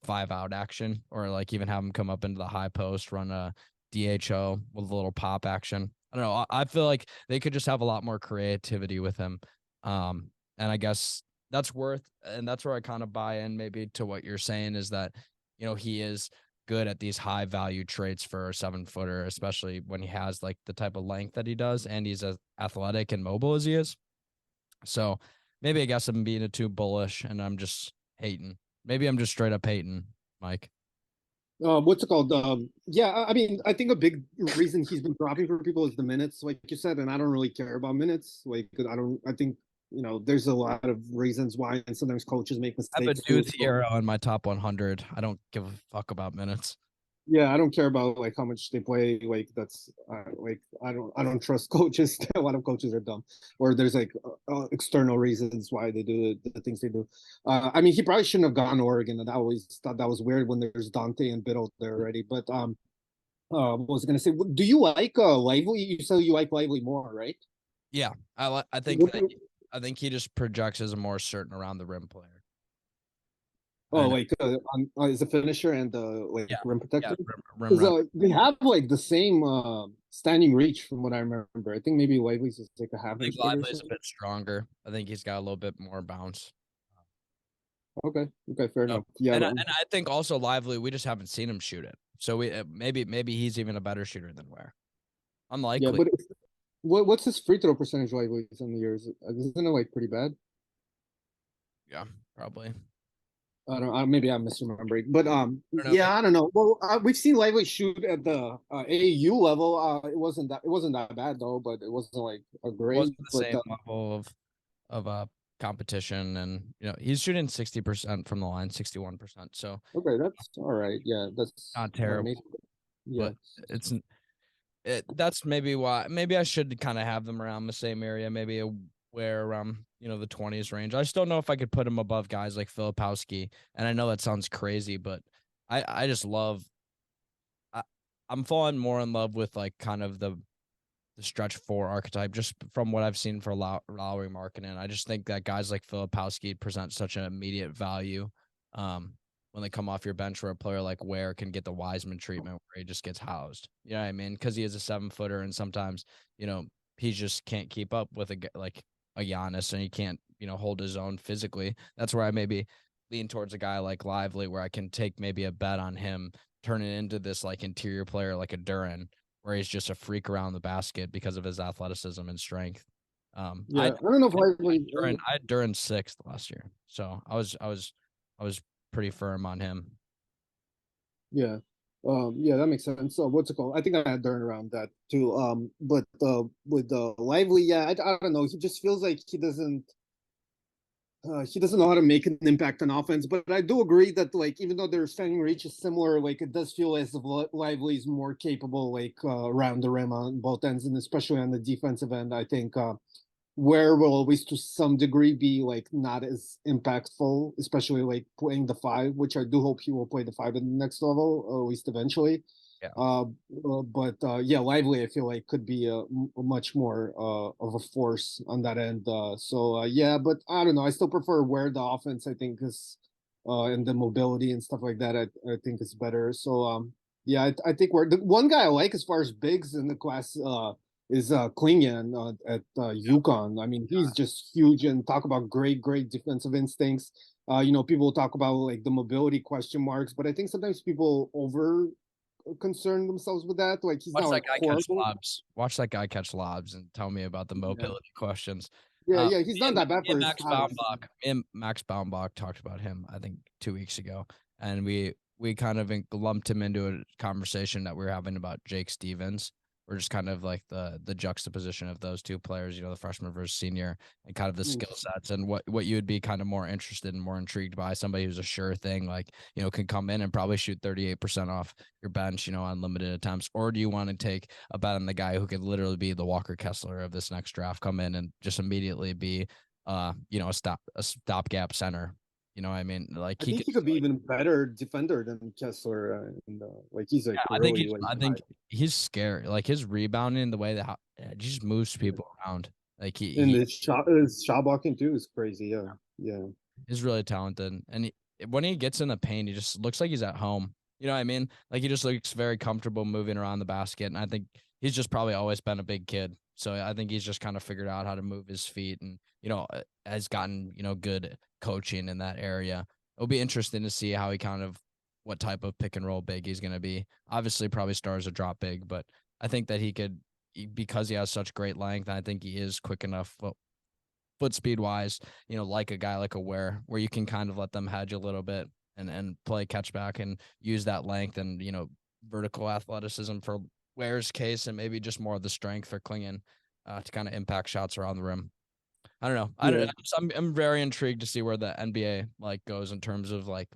5 out action, or like even have him come up into the high post, run a DHO with a little pop action. I don't know. I feel like they could just have a lot more creativity with him. And I guess and that's where I kind of buy in maybe to what you're saying is that, he is good at these high value traits for a 7-footer, especially when he has like the type of length that he does and he's as athletic and mobile as he is. So maybe I guess I'm being too bullish and I'm just hating. Maybe I'm just straight up hating, Mike. what's it called? Yeah, I mean, I think a big reason he's been dropping for people is the minutes, like you said, and I don't really care about minutes. Like, I think there's a lot of reasons why, and sometimes coaches make I have a mistakes too. Dude So Hero in my top 100. I don't give a fuck about minutes. yeah, I don't care about like how much they play. Like that's like I don't trust coaches. A lot of coaches are dumb, or there's like external reasons why they do the things they do. I mean, he probably shouldn't have gone to Oregon, and I always thought that was weird when there's Dante and Biddle there already. But what was I gonna say? Do you like Lively? You said you like Lively more, right? Yeah, I think What that he just projects as a more certain around the rim player. Oh, And like as a finisher and like yeah, rim yeah, protector, rim because run. they have like the same standing reach from what I remember. I think maybe Lively's is like a I half think inch bigger or Lively's a something. bit stronger. I think he's got a little bit more bounce. Okay, okay, fair So, enough. Yeah, and I think also Lively, we just haven't seen him shoot it. So maybe he's even a better shooter than Ware. yeah, Unlikely. but what's his free throw percentage Lively's in the years? Isn't it like pretty bad? Yeah, probably. I don't. Maybe I'm misremembering, but I don't know. yeah, I don't know. Well, we've seen Lively shoot at the AAU level. It wasn't that bad though, but it wasn't like a great. Wasn't the But same level of competition, and he's shooting 60% from the line, 61%. So okay, that's all right. Yeah, that's not not terrible, amazing. Yeah. but that's maybe why maybe I should kind of have them around the same area, maybe where around the 20s range. I still know if I could put him above guys like Filipowski, and I know that sounds crazy, but I just love I, I'm falling more in love with like kind of the stretch four archetype just from what I've seen for Lowry Markkinen. I just think that guys like Filipowski present such an immediate value when they come off your bench, where a player like Ware can get the Wiseman treatment where he just gets housed. You know what I mean? Because he is a 7-footer, and sometimes he just can't keep up with like a Giannis, and he can't hold his own physically. That's where I maybe lean towards a guy like Lively, where I can take maybe a bet on him turning into this like interior player like a Duran, where he's just a freak around the basket because of his athleticism and strength. Yeah, I don't know if Lively. I had Duran sixth last year, so I was pretty firm on him. Yeah. Yeah, that makes sense. So what's it called? I think I had Dern around that too. But with Lively, yeah, I don't know. He just feels like he doesn't know how to make an impact on offense. But I do agree that like even though their standing reach is similar, like it does feel as if Lively is more capable, like around the rim on both ends, and especially on the defensive end. I think Ware will always to some degree be like not as impactful, especially like playing the five, which I do hope he will play the five at the next level, or at least eventually. Yeah. But yeah, Lively I feel like could be much more of a force on that end. So yeah, but I don't know. I still prefer Ware the offense. I think is and the mobility and stuff like that. I think is better. So yeah, I think we're the one guy I like as far as bigs in the class is Klingon at UConn. I mean, he's just huge and talk about great defensive instincts. You know, people talk about like the mobility question marks, but I think sometimes people over concern themselves with that. Like he's Watch not that like guy catch horrible. lobs. Watch that guy catch lobs and tell me about the Yeah, mobility questions. yeah. He's not that bad Me for and his size. Max Baumbach talked about him, I think 2 weeks ago, and we kind of lumped him into a conversation that we were having about Jake Stevens. We're just kind of like the juxtaposition of those two players, you know, the freshman versus senior, and kind of the Mm. skill sets and what you would be kind of more interested and more intrigued by. Somebody who's a sure thing, like, you know, can come in and probably shoot 38% off your bench, you know, on limited attempts, or do you want to take a bet on the guy who could literally be the Walker Kessler of this next draft, come in and just immediately be you know, a stopgap center. You know what I mean? Like I he think could he could be even better defender than Kessler. And like he's like yeah, really like I think he's scary. Like his rebounding, the way that he just moves people around. Like and his shot blocking too is crazy. Yeah, yeah, he's really talented, and when he gets in the paint, he just looks like he's at home. You know what I mean? Like he just looks very comfortable moving around the basket, and I think he's just probably always been a big kid. So I think he's just kind of figured out how to move his feet, and you know has gotten you know good coaching in that area. It'll be interesting to see how he kind of what type of pick and roll big he's going to be. Obviously, probably stars a drop big, but I think that he could because he has such great length. I think he is quick enough foot speed wise, you know, like a guy like a where you can kind of let them hedge a little bit and play catch back and use that length and, you know, vertical athleticism for Ware's case and maybe just more of the strength for Klingon to kind of impact shots around the rim. I don't know. yeah. I'm very intrigued to see where the NBA like goes in terms of like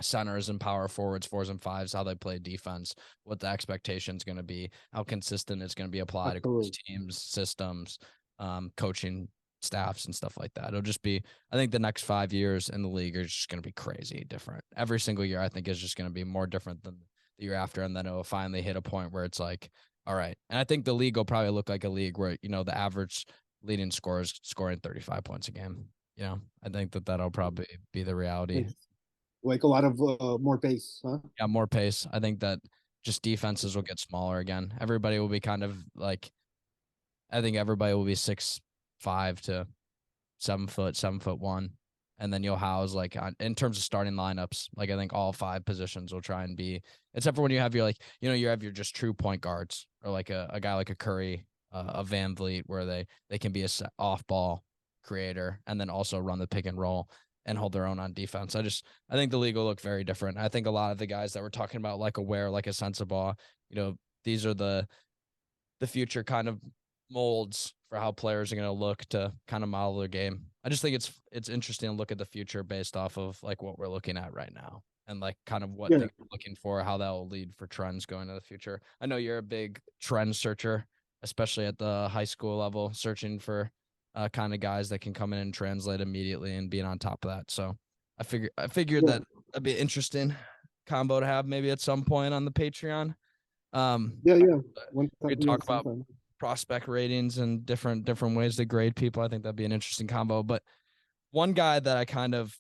centers and power forwards, fours and fives, how they play defense, what the expectation is going to be, how consistent it's going to be applied across Absolutely. teams, systems, coaching staffs and stuff like that. It'll just be, I think the next 5 years in the league are just going to be crazy different. Every single year, I think is just going to be more different than the year after. And then it'll finally hit a point where it's like, all right. And I think the league will probably look like a league where, you know, the average leading scorer is scoring 35 points a game. You know, I think that that'll probably be the reality. Like a lot of more pace, huh? Yeah, more pace. I think that just defenses will get smaller again. Everybody will be kind of like I think everybody will be 6'5" to 7 foot, 7 foot one. And then you'll house like in terms of starting lineups, like I think all five positions will try and be except for when you have your like, you know, you have your just true point guards or like a guy like a Curry, a Van Vliet, where they can be a off ball creator and then also run the pick and roll and hold their own on defense. I think the league will look very different. I think a lot of the guys that we're talking about, like a Ware, like a Sensabaugh, you know, these are the future kind of molds for how players are going to look to kind of model their game. I just think it's interesting to look at the future based off of like what we're looking at right now and like kind of what Yeah, things we're looking for, how that will lead for trends going to the future. I know you're a big trend searcher, especially at the high school level, searching for kind of guys that can come in and translate immediately and being on top of that. So I figured yeah, that that'd be an interesting combo to have maybe at some point on the Patreon. Um, yeah. One we time, could yeah, talk about sometime. prospect ratings and different ways to grade people. I think that'd be an interesting combo. But one guy that I kind of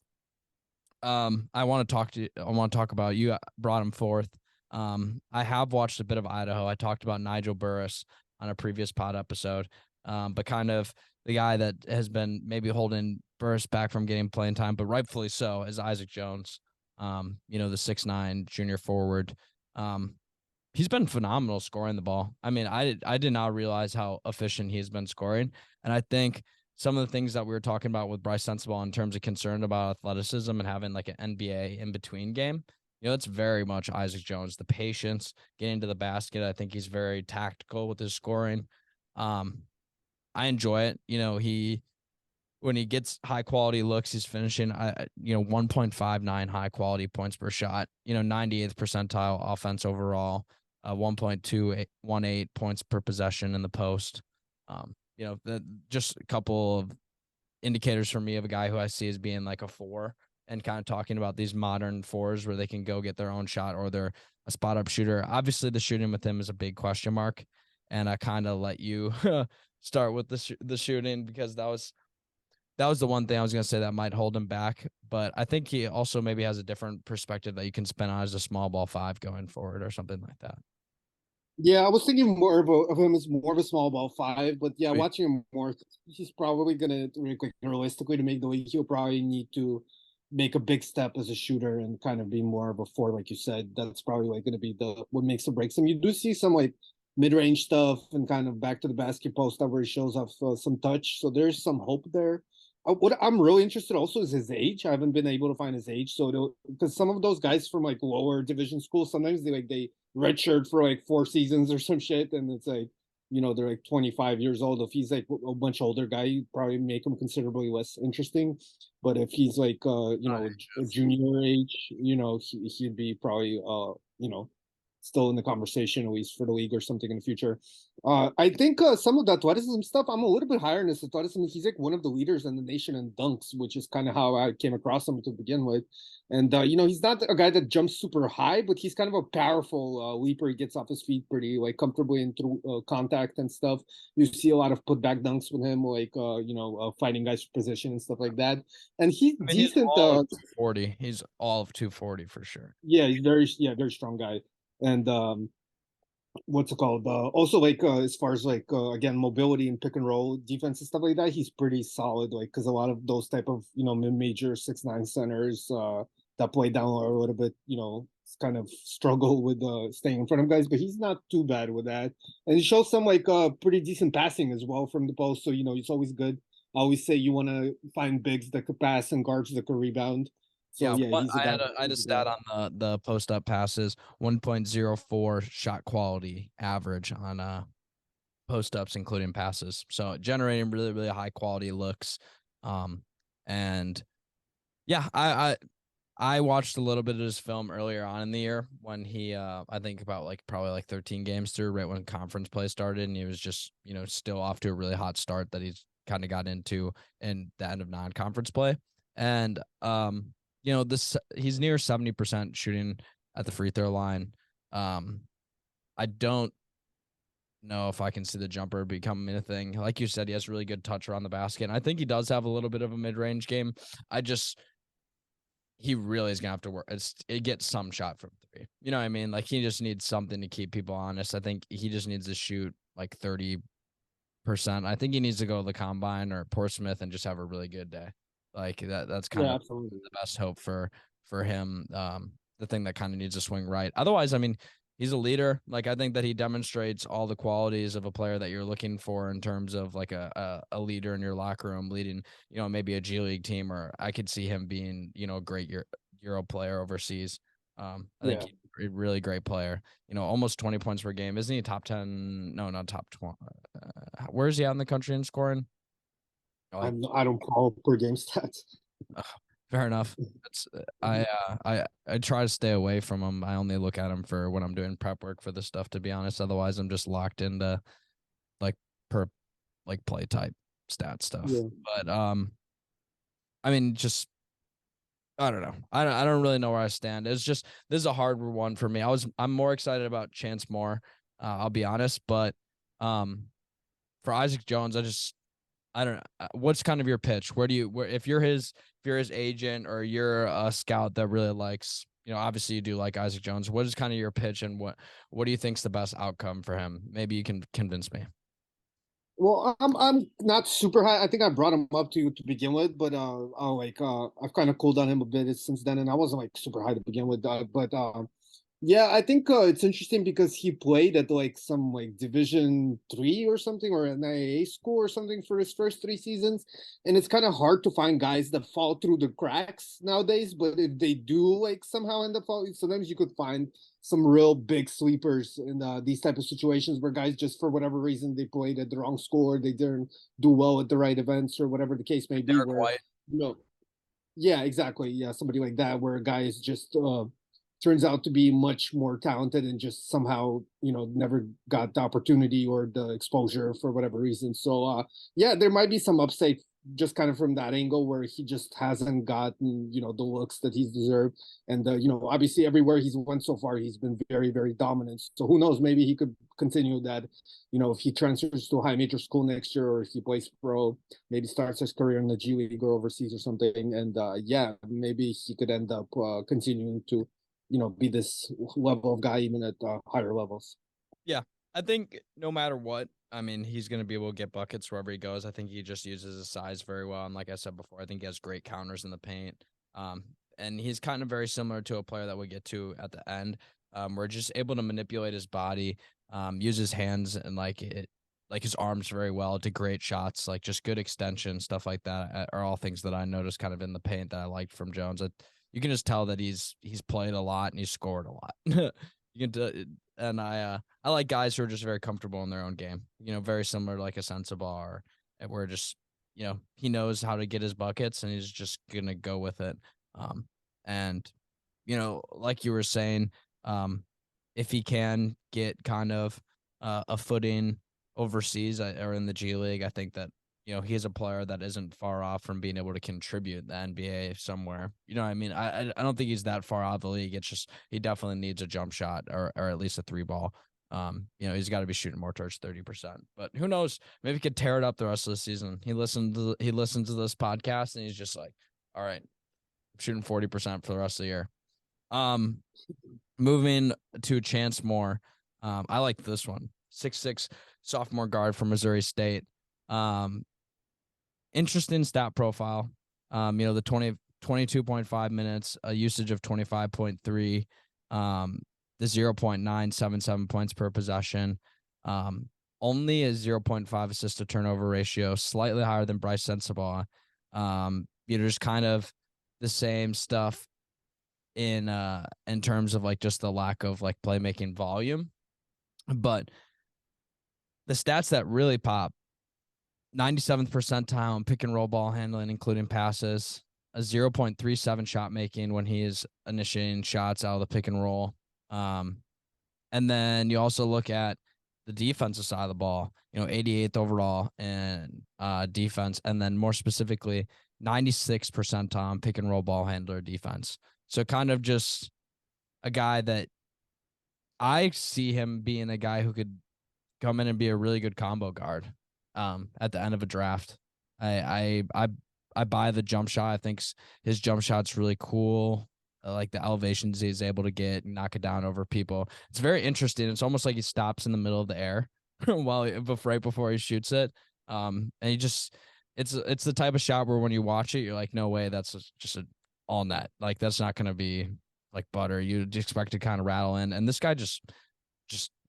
I want to talk about, you brought him forth. I have watched a bit of Idaho. I talked about Nigel Burris on a previous pod episode. But kind of the guy that has been maybe holding Burris back from getting playing time, but rightfully so, is Isaac Jones. You know, the 6'9" junior forward. Um, he's been phenomenal scoring the ball. I mean, I did not realize how efficient he's been scoring, and I think some of the things that we were talking about with Brice Sensabaugh in terms of concern about athleticism and having like an NBA in between game, It's very much Isaac Jones. The patience, getting to the basket. I think he's very tactical with his scoring. I enjoy it. He when he gets high quality looks, he's finishing 1.59 high quality points per shot. 98th percentile offense overall. 1.218 points per possession in the post. Just a couple of indicators for me of a guy who I see as being like a 4, and kind of talking about these modern 4s where they can go get their own shot or they're a spot up shooter. Obviously, the shooting with him is a big question mark, and I kind of let you start with the shooting because that was the one thing I was going to say that might hold him back. But I think he also maybe has a different perspective that you can spin on as a small ball 5 going forward or something like that. Yeah, I was thinking more of him as more of a small ball 5, but yeah, watching him more, he's probably gonna realistically to make the league. He'll probably need to make a big step as a shooter and kind of be more of a 4, like you said. That's probably like gonna be the what makes or breaks him. You do see some like mid-range stuff and kind of back to the basketball stuff where he shows off some touch, so there's some hope there. What I'm really interested also is his age. I haven't been able to find his age, so because some of those guys from like lower division schools, sometimes they redshirt for like 4 seasons or some shit, and it's like they're like 25 years old. If he's like a much older guy, you'd probably make him considerably less interesting. But if he's like a junior age, he'd be probably still in the conversation at least for the league or something in the future. I think some of the athleticism stuff, I'm a little bit higher in his athleticism. He's like one of the leaders in the nation in dunks, which is kind of how I came across him to begin with. And he's not a guy that jumps super high, but he's kind of a powerful leaper. He gets off his feet pretty like comfortably and through contact and stuff. You see a lot of putback dunks with him, like fighting guys for position and stuff like that. And he's decent. He's all of 240. He's all of 240 for sure. Yeah, he's very strong guy. And what's it called? Also, like as far as like again mobility and pick and roll defense and stuff like that, he's pretty solid. Like because a lot of those type of major 6'9" centers that play down low a little bit, kind of struggle with staying in front of guys, but he's not too bad with that. And he shows some like pretty decent passing as well from the post. So it's always good. I always say you want to find bigs that could pass and guards that could rebound. So yeah, he's a guy. I had a stat on the post up passes, 1.04 shot quality average on post ups, including passes. So generating really, really high quality looks. And yeah, I watched a little bit of his film earlier on in the year when he I think about probably 13 games through right when conference play started, and he was just still off to a really hot start that he's kind of got into in the end of non-conference play. And he's near 70% shooting at the free throw line. I don't know if I can see the jumper becoming a thing. Like you said, he has really good touch around the basket. And I think he does have a little bit of a mid-range game. He really is gonna have to work. It gets some shot from 3. You know what I mean? Like he just needs something to keep people honest. I think he just needs to shoot like 30%. I think he needs to go to the combine or Portsmouth and just have a really good day. Like that's kind of the best hope for him. The thing that kind of needs to swing right. Otherwise, I mean, he's a leader. Like I think that he demonstrates all the qualities of a player that you're looking for in terms of like a leader in your locker room, leading, maybe a G League team, or I could see him being, a great Euro player overseas. I think he's a really great player. Almost 20 points per game. Isn't he top 10? No, not top 20. Where is he out in the country in scoring? I don't follow per game stats. Fair enough. I try to stay away from him. I only look at him for when I'm doing prep work for this stuff, to be honest. Otherwise, I'm just locked into per play type stat stuff. Yeah. But I mean, just I don't know. I don't really know where I stand. It's just this is a hard one for me. I'm more excited about Chance Moore. I'll be honest, but for Isaac Jones, I don't know. What's kind of your pitch? If you're his agent or you're a scout that really likes, obviously you do like Isaac Jones. What is kind of your pitch and what do you think's the best outcome for him? Maybe you can convince me. Well, I'm not super high. I think I brought him up to begin with, but I've kind of cooled on him a bit since then, and I wasn't like super high to begin with. But Yeah, I think it's interesting because he played at like some like Division 3 or something, or an IAA school or something for his first 3 seasons, and it's kind of hard to find guys that fall through the cracks nowadays. But if they do like somehow end up falling, sometimes you could find some real big sleepers in these type of situations where guys just for whatever reason they played at the wrong school or they didn't do well at the right events or whatever the case may Like be. Derek Where White. you know yeah, exactly. Yeah, somebody like that where a guy is just turns out to be much more talented and just somehow, never got the opportunity or the exposure for whatever reason. So yeah, there might be some upside just kind of from that angle where he just hasn't gotten, the looks that he's deserved. And obviously everywhere he's went so far, he's been very, very dominant. So who knows, maybe he could continue that, if he transfers to a high major school next year or if he plays pro, maybe starts his career in the G League or overseas or something. And yeah, maybe he could end up continuing to, be this level of guy even at higher levels. Yeah, I think no matter what, I mean, he's going to be able to get buckets wherever he goes. I think he just uses his size very well. And like I said before, I think he has great counters in the paint. And he's kind of very similar to a player that we get to at the end. We're just able to manipulate his body, use his hands and like his arms very well to great shots, like just good extension, stuff like that are all things that I noticed kind of in the paint that I liked from Jones. You can just tell that he's played a lot and he's scored a lot. You can and I like guys who are just very comfortable in their own game. Very similar to like a Sensabaugh or where just he knows how to get his buckets and he's just gonna go with it. And like you were saying, if he can get kind of a footing overseas or in the G League, I think that he is a player that isn't far off from being able to contribute the NBA somewhere. You know what I mean? I don't think he's that far out of the league. It's just he definitely needs a jump shot or at least a three ball. He's got to be shooting more towards 30%. But who knows? Maybe he could tear it up the rest of the season. He listens to this podcast and he's just like, all right, I'm shooting 40% for the rest of the year. Moving to Chance Moore. I like this one. 6'6" sophomore guard from Missouri State. Interesting stat profile. The 22.5 minutes, a usage of 25.3, the 0.977 points per possession, only a 0.5 assist to turnover ratio, slightly higher than Brice Sensabaugh. Just kind of the same stuff in terms of like just the lack of like playmaking volume. But the stats that really pop: 97th percentile in pick and roll ball handling, including passes, a 0.37 shot making when he is initiating shots out of the pick and roll. And then you also look at the defensive side of the ball, 88th overall in defense, and then more specifically, 96th percentile in pick and roll ball handler defense. So kind of just a guy that I see him being a guy who could come in and be a really good combo guard at the end of a draft. I buy the jump shot. I think his jump shot's really cool. I like the elevations he's able to get and knock it down over people. It's very interesting. It's almost like he stops in the middle of the air right before he shoots it. And he just it's the type of shot where when you watch it, you're like, no way, that's just an all net. Like that's not gonna be like butter. You'd expect to kind of rattle in. And this guy just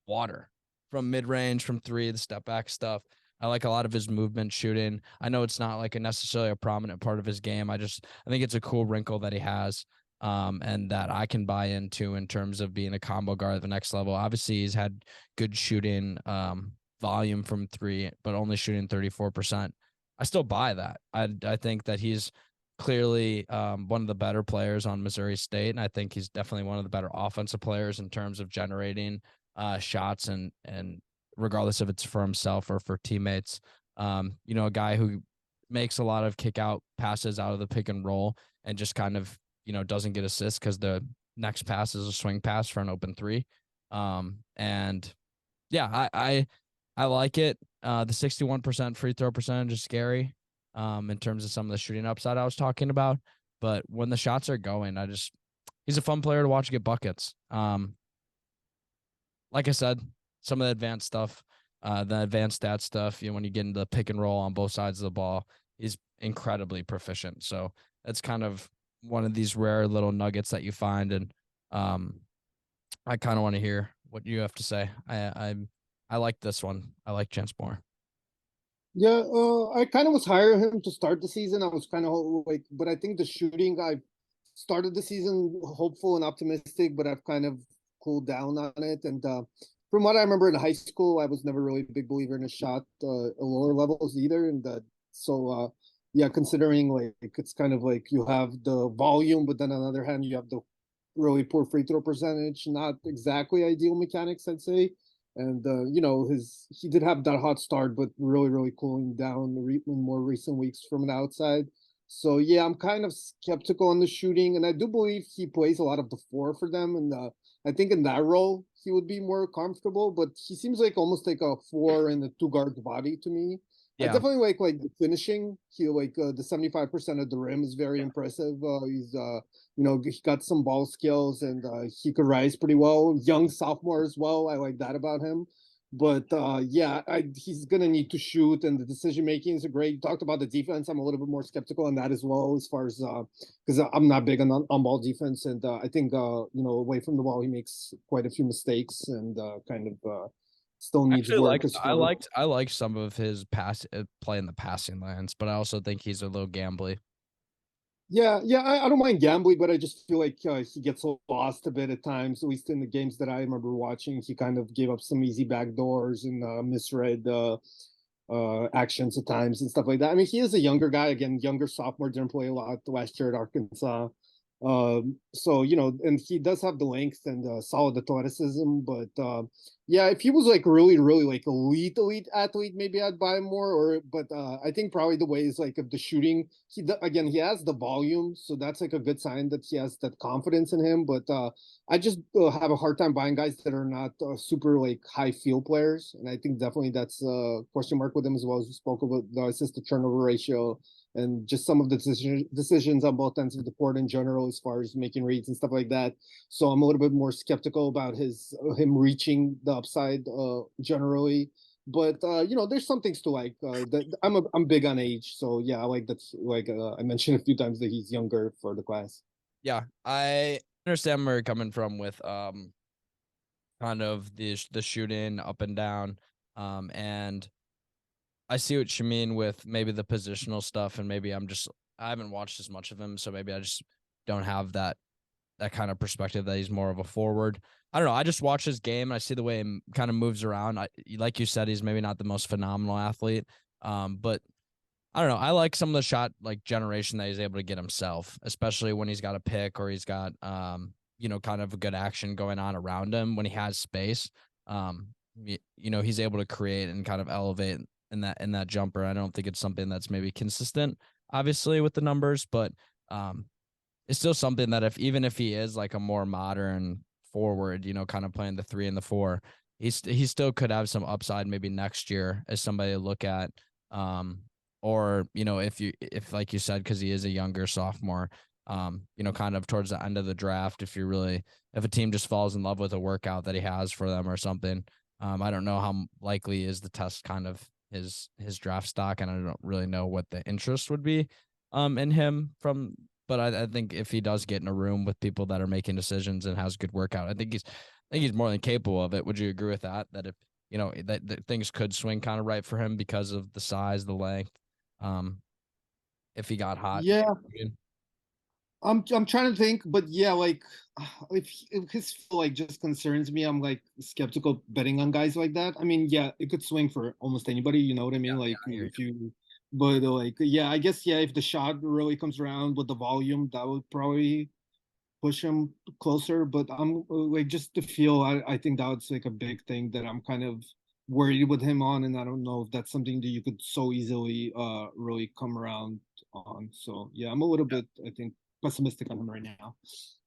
water from mid range, from three, the step back stuff. I like a lot of his movement shooting. I know it's not like necessarily a prominent part of his game. I think it's a cool wrinkle that he has, and that I can buy into in terms of being a combo guard at the next level. Obviously, he's had good shooting volume from three, but only shooting 34%. I still buy that. I think that he's clearly one of the better players on Missouri State, and I think he's definitely one of the better offensive players in terms of generating shots and regardless if it's for himself or for teammates. A guy who makes a lot of kick out passes out of the pick and roll and just kind of, doesn't get assists because the next pass is a swing pass for an open three. And yeah, I like it. The 61% free throw percentage is scary in terms of some of the shooting upside I was talking about. But when the shots are going, he's a fun player to watch get buckets. Like I said, some of the advanced stuff, the advanced stat stuff, when you get into the pick and roll on both sides of the ball, he's incredibly proficient. So that's kind of one of these rare little nuggets that you find. And I kind of want to hear what you have to say. I like this one. I like Chance Moore. Yeah, I kind of was higher him to start the season. I was kind of like, but I think the shooting, I started the season hopeful and optimistic, but I've kind of cooled down on it. And from what I remember in high school, I was never really a big believer in a shot at lower levels either. And yeah, considering like it's kind of like you have the volume, but then on the other hand, you have the really poor free throw percentage, not exactly ideal mechanics, I'd say. And his he did have that hot start, but really cooling down in more recent weeks from an outside. So yeah, I'm kind of skeptical on the shooting, and I do believe he plays a lot of the four for them, and I think in that role he would be more comfortable. But he seems like almost like a four and a two guard body to me. I Yeah. definitely like the finishing. He like the 75% of the rim is very impressive. He's he got some ball skills and he could rise pretty well. Young sophomore as well. I like that about him. But yeah, he's gonna need to shoot, and the decision making is great. You talked about the defense. I'm a little bit more skeptical on that as well, as far as because I'm not big on ball defense, and I think away from the ball he makes quite a few mistakes and kind of still needs Actually, work as far. I liked some of his pass play in the passing lanes, but I also think he's a little gambly. Yeah, I don't mind gambling, but I just feel like he gets lost a bit at times. At least in the games that I remember watching, he kind of gave up some easy backdoors and misread actions at times and stuff like that. I mean, he is a younger guy, again, younger sophomore, didn't play a lot last year at Arkansas. So and he does have the length and solid athleticism, but yeah, if he was like really like elite athlete, maybe I'd buy him more. But I think probably the way is like of the shooting. Again, he has the volume, so that's like a good sign that he has that confidence in him. But I just have a hard time buying guys that are not super like high field players, and I think definitely that's a question mark with him as well. As we spoke about the assist to turnover ratio and just some of the decisions on both ends of the court in general, as far as making reads and stuff like that. So I'm a little bit more skeptical about him reaching the upside generally. But there's some things to like. I'm big on age, so yeah, I like that. Like I mentioned a few times that he's younger for the class. Yeah, I understand where you're coming from with kind of the shooting up and down, and I see what you mean with maybe the positional stuff, and maybe I haven't watched as much of him, so maybe I just don't have that kind of perspective that he's more of a forward. I don't know. I just watch his game and I see the way he kind of moves around. Like you said, he's maybe not the most phenomenal athlete, but I don't know. I like some of the shot like generation that he's able to get himself, especially when he's got a pick or he's got kind of a good action going on around him when he has space. He's able to create and kind of elevate in that jumper. I don't think it's something that's maybe consistent, obviously, with the numbers, but it's still something that even if he is like a more modern forward, kind of playing the 3 and the 4, he still could have some upside maybe next year as somebody to look at. Or if like you said, because he is a younger sophomore, kind of towards the end of the draft, if a team just falls in love with a workout that he has for them or something, I don't know how likely is the test kind of his draft stock, and I don't really know what the interest would be in him from. But I think if he does get in a room with people that are making decisions and has good workout, I think he's more than capable of it. Would you agree with that? That if that things could swing kind of right for him because of the size, the length, if he got hot. Yeah, I'm trying to think, but yeah, like if his like just concerns me, I'm like skeptical betting on guys like that. I mean, yeah, it could swing for almost anybody, you know what I mean? Yeah, Like I hear you. if you, but like yeah, I guess yeah, if the shot really comes around with the volume, that would probably push him closer. But I'm like just to feel, I think that's like a big thing that I'm kind of worried with him on, and I don't know if that's something that you could so easily really come around on. So yeah, I'm a little bit, I think, pessimistic on him right now.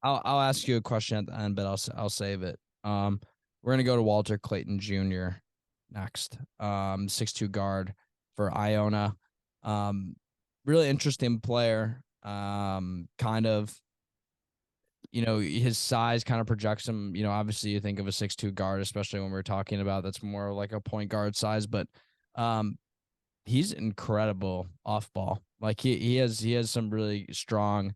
I'll ask you a question at the end, but I'll save it. We're gonna go to Walter Clayton Jr. next. 6'2" guard for Iona. Really interesting player. Kind of, his size kind of projects him. Obviously you think of a 6'2" guard, especially when we're talking about that's more like a point guard size, but he's incredible off ball. Like he has some really strong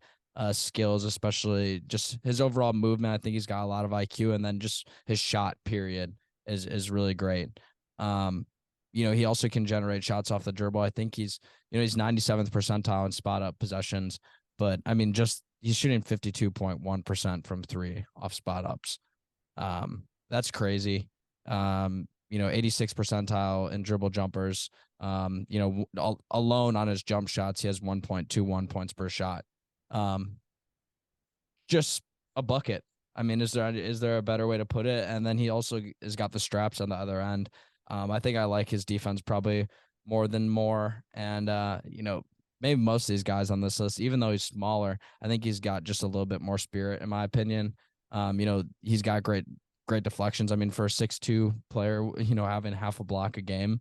skills, especially just his overall movement. I think he's got a lot of IQ, and then just his shot period is really great. He also can generate shots off the dribble. I think he's 97th percentile in spot up possessions, but I mean, just he's shooting 52.1% from three off spot ups. That's crazy. 86th percentile in dribble jumpers. Alone on his jump shots, he has 1.21 points per shot. Just a bucket. I mean, is there a better way to put it? And then he also has got the straps on the other end. I think I like his defense probably more than Moore. And, maybe most of these guys on this list, even though he's smaller, I think he's got just a little bit more spirit, in my opinion. He's got great deflections. I mean, for a 6'2" player, having half a block a game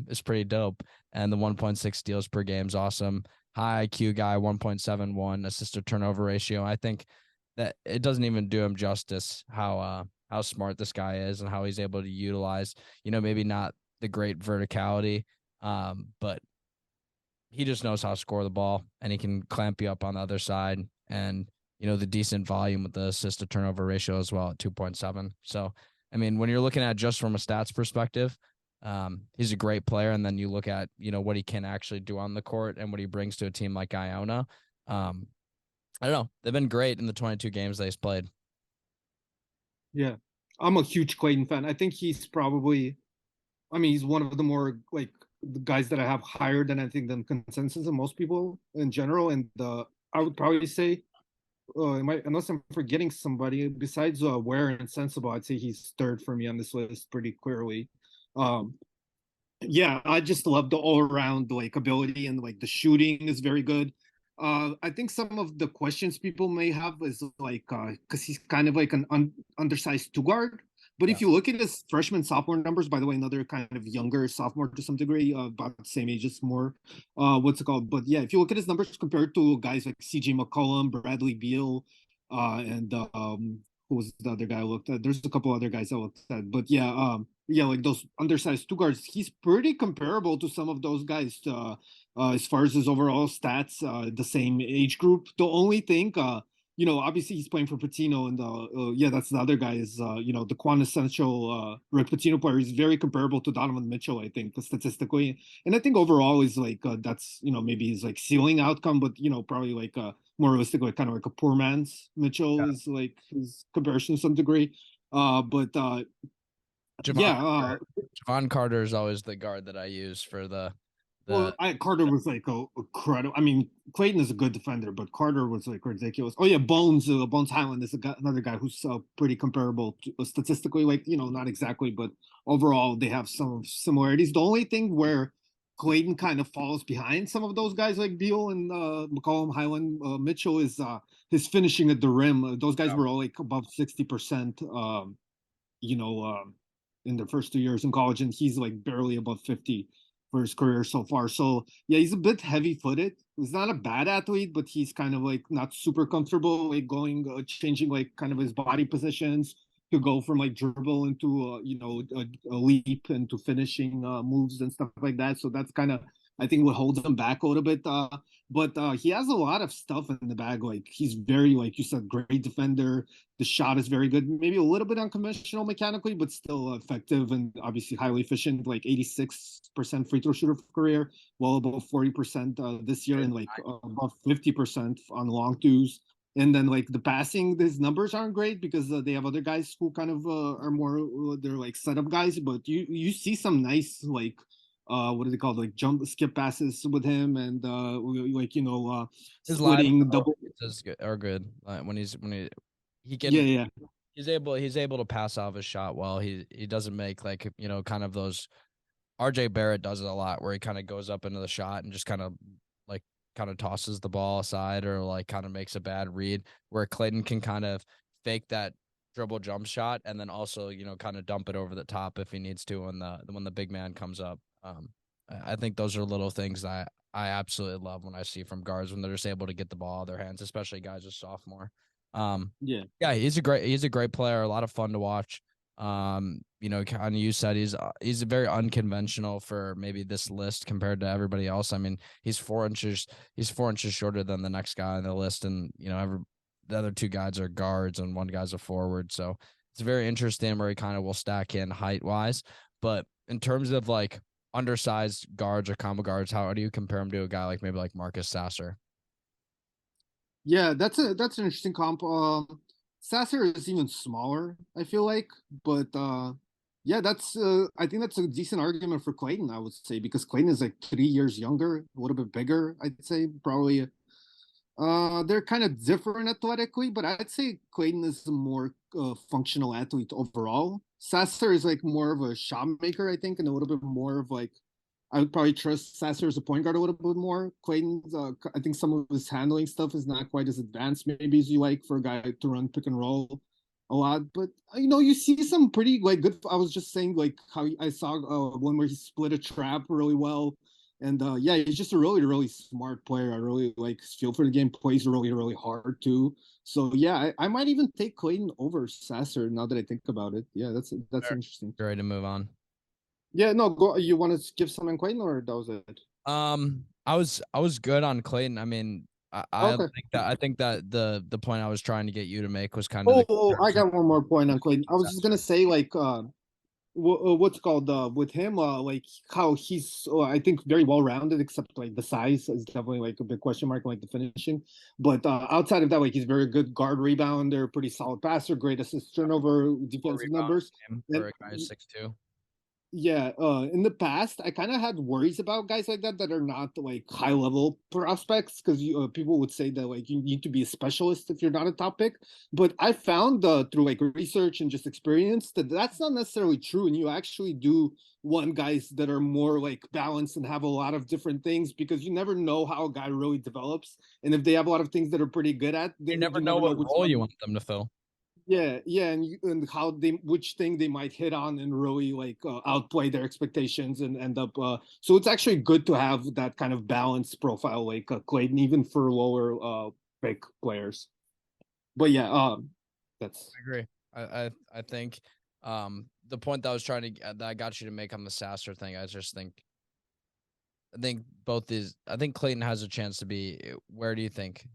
is pretty dope. And the 1.6 steals per game is awesome. High IQ guy, 1.71 assist to turnover ratio. I think that it doesn't even do him justice how smart this guy is and how he's able to utilize, maybe not the great verticality, but he just knows how to score the ball, and he can clamp you up on the other side, and the decent volume with the assist to turnover ratio as well at 2.7. So, I mean, when you're looking at just from a stats perspective, he's a great player. And then you look at, what he can actually do on the court and what he brings to a team like Iona. I don't know. They've been great in the 22 games they've played. Yeah. I'm a huge Clayton fan. I think he's probably, he's one of the more like the guys that I have higher than I think than consensus of most people in general. And I would probably say, unless I'm forgetting somebody besides Ware and Sensabaugh, I'd say he's third for me on this list pretty clearly. Yeah, I just love the all around like ability, and like the shooting is very good. I think some of the questions people may have is like because he's kind of like an undersized two guard. But if you look at his freshman sophomore numbers, by the way, another kind of younger sophomore to some degree, about the same age as Moore. What's it called? But yeah, if you look at his numbers compared to guys like CJ McCollum, Bradley Beal, and who was the other guy I looked at? There's a couple other guys I looked at, but yeah, like those undersized two guards, he's pretty comparable to some of those guys. As far as his overall stats, the same age group. The only thing, obviously he's playing for Patino, and yeah, that's the other guy is, the quintessential Rick Pitino player. He's very comparable to Donovan Mitchell, I think, statistically. And I think overall is like, that's, maybe his like ceiling outcome, but, probably like more realistically, kind of like a poor man's Mitchell is like his comparison to some degree. But Javon Carter is always the guard that I use for the Carter was like a credible. I mean, Clayton is a good defender, but Carter was like ridiculous. Oh yeah, Bones Highland is another guy who's pretty comparable to, statistically. Like not exactly, but overall they have some similarities. The only thing where Clayton kind of falls behind some of those guys like Beal and McCollum, Highland, Mitchell is his finishing at the rim. Those guys were all like above 60%. In their first 2 years in college, and he's like barely above 50 for his career so far. So yeah, he's a bit heavy-footed. He's not a bad athlete, but he's kind of like not super comfortable like going changing like kind of his body positions to go from like dribble into a leap into finishing moves and stuff like that. So that's kind of, I think, what holds him back a little bit. But he has a lot of stuff in the bag. Like he's very, like you said, great defender. The shot is very good. Maybe a little bit unconventional mechanically, but still effective and obviously highly efficient. Like 86% free throw shooter for career, well above 40% this year, and like above 50% on long twos. And then like the passing, his numbers aren't great because they have other guys who kind of are more they're like setup guys. But you see some nice like what are they called, like jump skip passes with him, and like his splitting double are good. When he can yeah he's able to pass off his shot well. He doesn't make like kind of those. RJ Barrett does it a lot where he kind of goes up into the shot and just kind of tosses the ball aside, or like kind of makes a bad read, where Clayton can kind of fake that dribble jump shot and then also kind of dump it over the top if he needs to when the big man comes up. I think those are little things that I absolutely love when I see from guards when they're just able to get the ball out of their hands, especially guys as sophomore. Yeah, he's a great player, a lot of fun to watch. Kind of you said he's very unconventional for maybe this list compared to everybody else. I mean, he's 4 inches shorter than the next guy on the list, and the other two guys are guards and one guy's a forward. So it's very interesting where he kind of will stack in height wise. But in terms of like undersized guards or combo guards, how do you compare him to a guy like maybe like Marcus Sasser? Yeah, that's an interesting comp. Sasser is even smaller, I feel like, but yeah, that's I think that's a decent argument for Clayton, I would say, because Clayton is like 3 years younger, a little bit bigger, I'd say, probably. They're kind of different athletically, but I'd say Clayton is a more functional athlete overall. Sasser is like more of a shot maker, I think, and a little bit more of like I would probably trust Sasser as a point guard a little bit more. Clayton's, I think some of his handling stuff is not quite as advanced, maybe as you like for a guy to run pick and roll a lot. But you see some pretty like good. I was just saying like how I saw one where he split a trap really well, and yeah, he's just a really really smart player. I really like his feel for the game. Plays really really hard too. So yeah, I might even take Clayton over Sasser now that I think about it. Yeah, that's Fair. interesting. Ready to move on. Yeah, no, go. You want to give something Clayton, or that was it? I was good on Clayton. I mean, Okay. I think that the point I was trying to get you to make was kind of the I comparison got one more point on Clayton. I was just gonna Sasser. say like what's called with him like how he's I think very well rounded except like the size is definitely like a big question mark like the finishing, but outside of that like he's very good guard rebounder, pretty solid passer, great assist turnover Four defensive rebounds numbers. a game And for a guy who's 6'2". yeah, in the past, I kind of had worries about guys like that are not like high level prospects because people would say that like you need to be a specialist if you're not a top pick. But I found through like research and just experience that that's not necessarily true, and you actually do want guys that are more like balanced and have a lot of different things because you never know how a guy really develops, and if they have a lot of things that are pretty good at, You then never you know never know what which role you one. want them to fill. Yeah, and how they which thing they might hit on and really like outplay their expectations and end up. So it's actually good to have that kind of balanced profile like Clayton, even for lower pick players. But yeah, that's I agree. I think the point that I was trying to that I got you to make on the Sasser thing, I think both these I think Clayton has a chance to be where do you think?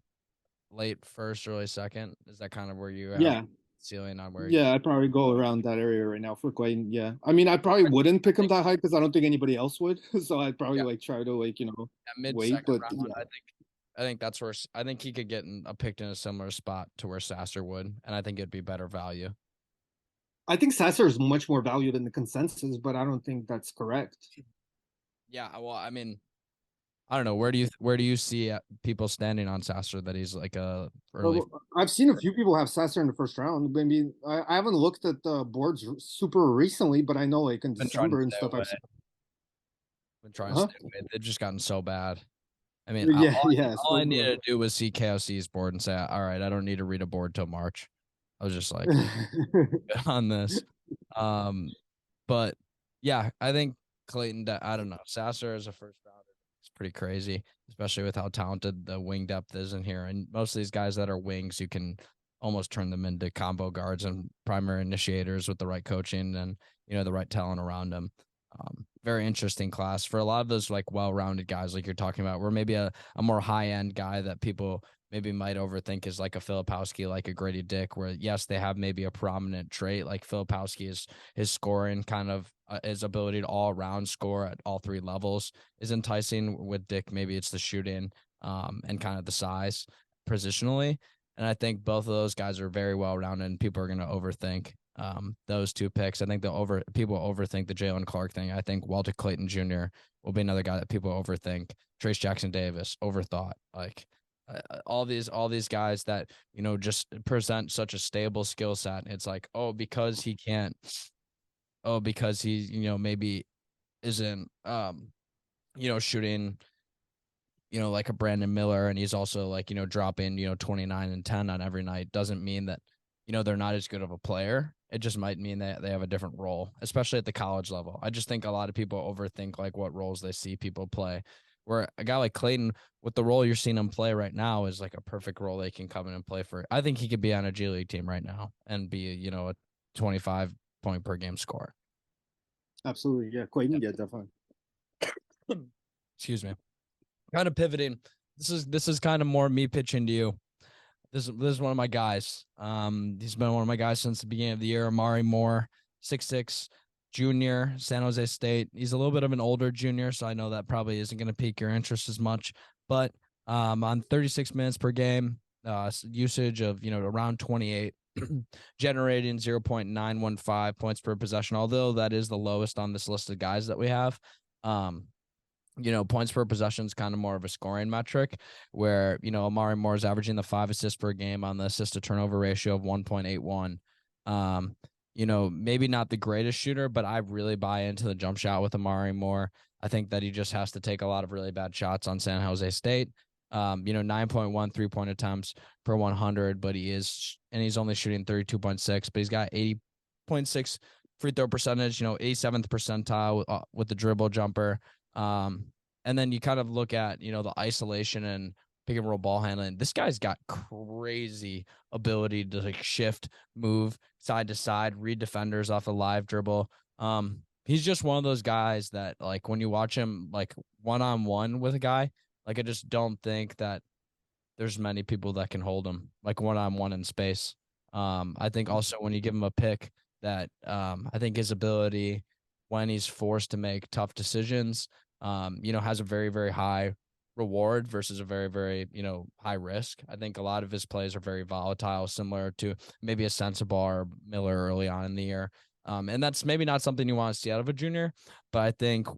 Late first, early second? Is that kind of where you have yeah. ceiling on where you Yeah, I'd probably go around that area right now for Clayton. Yeah, I mean, I probably wouldn't pick him think that high because I don't think anybody else would. So I'd probably yeah, like try to like mid wait. second But round, yeah, I think that's where I think he could get picked in a similar spot to where Sasser would, and I think it'd be better value. I think Sasser is much more valued in the consensus, but I don't think that's correct. Yeah, well, I mean, I don't know. Where do you see people standing on Sasser that he's like a early? I've seen a few people have Sasser in the first round. Maybe I haven't looked at the boards super recently, but I know like in Been trying to December and stay stuff away. I've seen. Been trying to Huh? stay away. They've just gotten so bad. I mean, Yeah, yeah. all I So needed to do was see KOC's board and say, all right, I don't need to read a board till March. I was just like on this. Um, but yeah, I think Clayton. I don't know. Sasser as a first rounder is pretty crazy, especially with how talented the wing depth is in here. And most of these guys that are wings, you can almost turn them into combo guards and primary initiators with the right coaching and the right talent around them. Very interesting class for a lot of those like well-rounded guys like you're talking about, where maybe a more high-end guy that people maybe might overthink is like a Filipowski, like a Grady Dick, where yes, they have maybe a prominent trait. Like Filipowski is his scoring kind of his ability to all around score at all three levels is enticing. With Dick, maybe it's the shooting, and kind of the size positionally. And I think both of those guys are very well rounded, and people are going to overthink those two picks. I think people overthink the Jalen Clark thing. I think Walter Clayton Jr. will be another guy that people overthink. Trace Jackson Davis overthought. Like all these guys that just present such a stable skill set. It's like, because he can't. Because he maybe isn't shooting like a Brandon Miller, and he's also like dropping 29 and 10 on every night, doesn't mean that they're not as good of a player. It just might mean that they have a different role, especially at the college level. I just think a lot of people overthink like what roles they see people play. Where a guy like Clayton, with the role you're seeing him play right now, is like a perfect role they can come in and play for. I think he could be on a G League team right now and be a 25 point per game score. Absolutely. Yeah. Clayton. Yeah, definitely. Excuse me. Kind of pivoting. This is kind of more me pitching to you. This is one of my guys. He's been one of my guys since the beginning of the year. Omari Moore, 6'6", junior, San Jose State. He's a little bit of an older junior, so I know that probably isn't going to pique your interest as much. But on 36 minutes per game, usage of around 28, generating 0.915 points per possession. Although that is the lowest on this list of guys that we have. Points per possession is kind of more of a scoring metric where, Omari Moore is averaging the 5 assists per game on the assist to turnover ratio of 1.81. Maybe not the greatest shooter, but I really buy into the jump shot with Omari Moore. I think that he just has to take a lot of really bad shots on San Jose State. 9.1 3-point attempts per 100, but he's only shooting 32.6, but he's got 80.6 free throw percentage, 87th percentile with the dribble jumper. And then you kind of look at, the isolation and pick and roll ball handling. This guy's got crazy ability to shift, move side to side, read defenders off a live dribble. He's just one of those guys that, like, when you watch him, like, one-on-one with a guy, like, I just don't think that there's many people that can hold him, like, one-on-one in space. I think also when you give him a pick that, I think his ability when he's forced to make tough decisions, has a very, very high reward versus a very, very, high risk. I think a lot of his plays are very volatile, similar to maybe a Sensabaugh or Miller early on in the year. And that's maybe not something you want to see out of a junior, but I think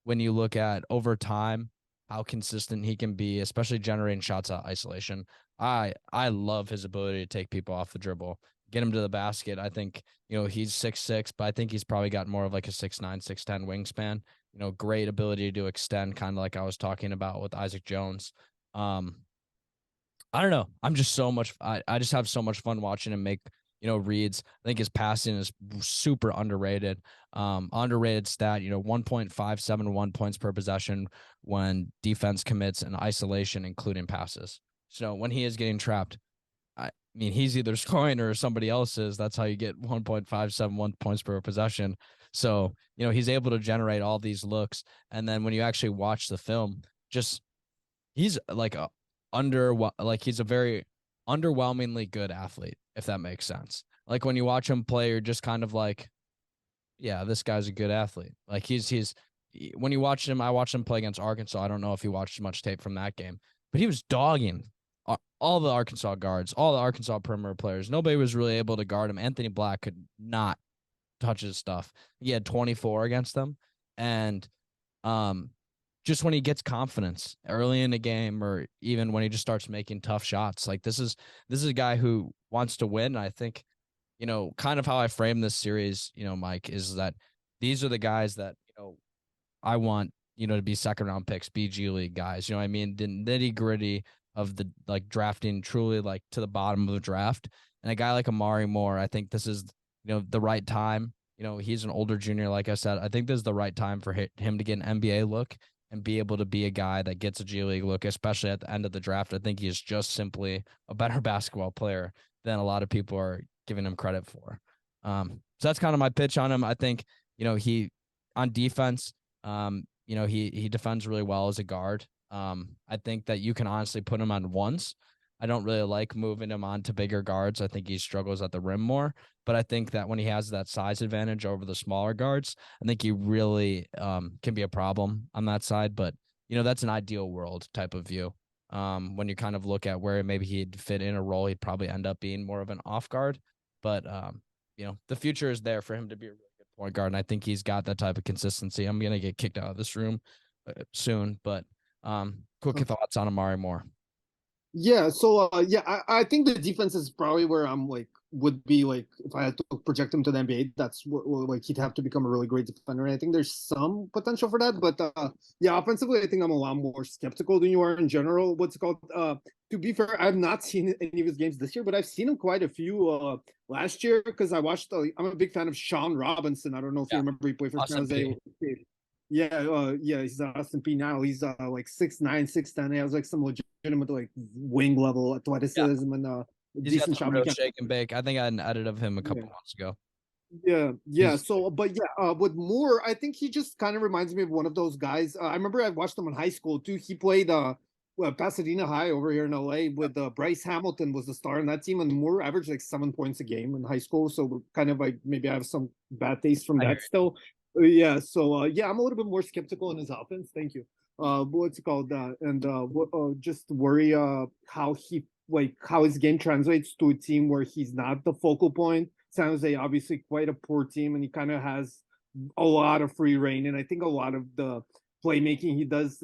when you look at over time, how consistent he can be, especially generating shots out of isolation, I love his ability to take people off the dribble, get him to the basket. I think, he's 6'6", but I think he's probably got more of like a 6'9", 6'10" wingspan. Great ability to extend, kind of like I was talking about with Isaac Jones. I don't know. I'm just I just have so much fun watching him make, reads. I think his passing is super underrated. Underrated stat, 1.571 points per possession when defense commits an isolation, including passes. So when he is getting trapped, I mean, he's either scoring or somebody else is. That's how you get 1.571 points per possession. So, he's able to generate all these looks. And then when you actually watch the film, he's like he's a very underwhelmingly good athlete, if that makes sense. Like when you watch him play, you're just kind of like, yeah, this guy's a good athlete. Like when you watch him, I watched him play against Arkansas. I don't know if you watched much tape from that game, but he was dogging all the Arkansas guards, all the Arkansas perimeter players. Nobody was really able to guard him. Anthony Black could not touch his stuff. He had 24 against them. And just when he gets confidence early in the game, or even when he just starts making tough shots, like this is a guy who wants to win. I think, kind of how I frame this series, Mike, is that these are the guys that, I want, to be second round picks, BG League guys. I mean, the nitty gritty of the like drafting truly like to the bottom of the draft. And a guy like Omari Moore, I think this is, the right time. He's an older junior, like I said. I think this is the right time for him to get an NBA look and be able to be a guy that gets a G League look, especially at the end of the draft. I think he is just simply a better basketball player than a lot of people are giving him credit for. So that's kind of my pitch on him. I think, he on defense, he defends really well as a guard. I think that you can honestly put him on ones. I don't really like moving him on to bigger guards. I think he struggles at the rim more, but I think that when he has that size advantage over the smaller guards, I think he really can be a problem on that side. But, that's an ideal world type of view. When you kind of look at where maybe he'd fit in a role, he'd probably end up being more of an off guard. But, the future is there for him to be a really good point guard. And I think he's got that type of consistency. I'm going to get kicked out of this room soon, but quick thoughts on Omari Moore. Yeah, so I think the defense is probably where I'm like would be like if I had to project him to the NBA, that's where like he'd have to become a really great defender. And I think there's some potential for that, but offensively, I think I'm a lot more skeptical than you are in general. What's it called? To be fair, I've not seen any of his games this year, but I've seen him quite a few last year because I watched. I'm a big fan of Sean Robinson. I don't know if you remember, he played for San Jose. Yeah, he's Austin P now. He's like 6'9", 6'10". He has like some legitimate like wing level athleticism and he's decent shot. Real shake and bake. I think I had an edit of him a couple months ago. Yeah. So, but yeah, with Moore, I think he just kind of reminds me of one of those guys. I remember I watched him in high school too. He played Pasadena High over here in LA with Bryce Hamilton was the star in that team, and Moore averaged like 7 points a game in high school. So kind of like maybe I have some bad taste from I hear that still. Yeah. So yeah, I'm a little bit more skeptical in his offense. Thank you. What's it called? And just worry how he like how his game translates to a team where he's not the focal point. San Jose obviously quite a poor team, and he kind of has a lot of free reign. And I think a lot of the playmaking he does,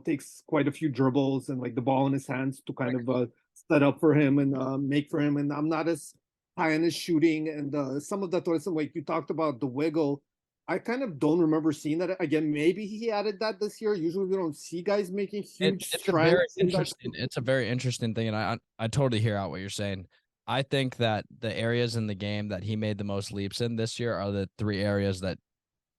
takes quite a few dribbles and like the ball in his hands to kind of set up for him and make for him. And I'm not as high on his shooting and some of that, like you talked about the wiggle. I kind of don't remember seeing that again. Maybe he added that this year. Usually, we don't see guys making huge it's a very strides in that. interesting. It's a very interesting thing, and I totally hear out what you're saying. I think that the areas in the game that he made the most leaps in this year are the three areas that,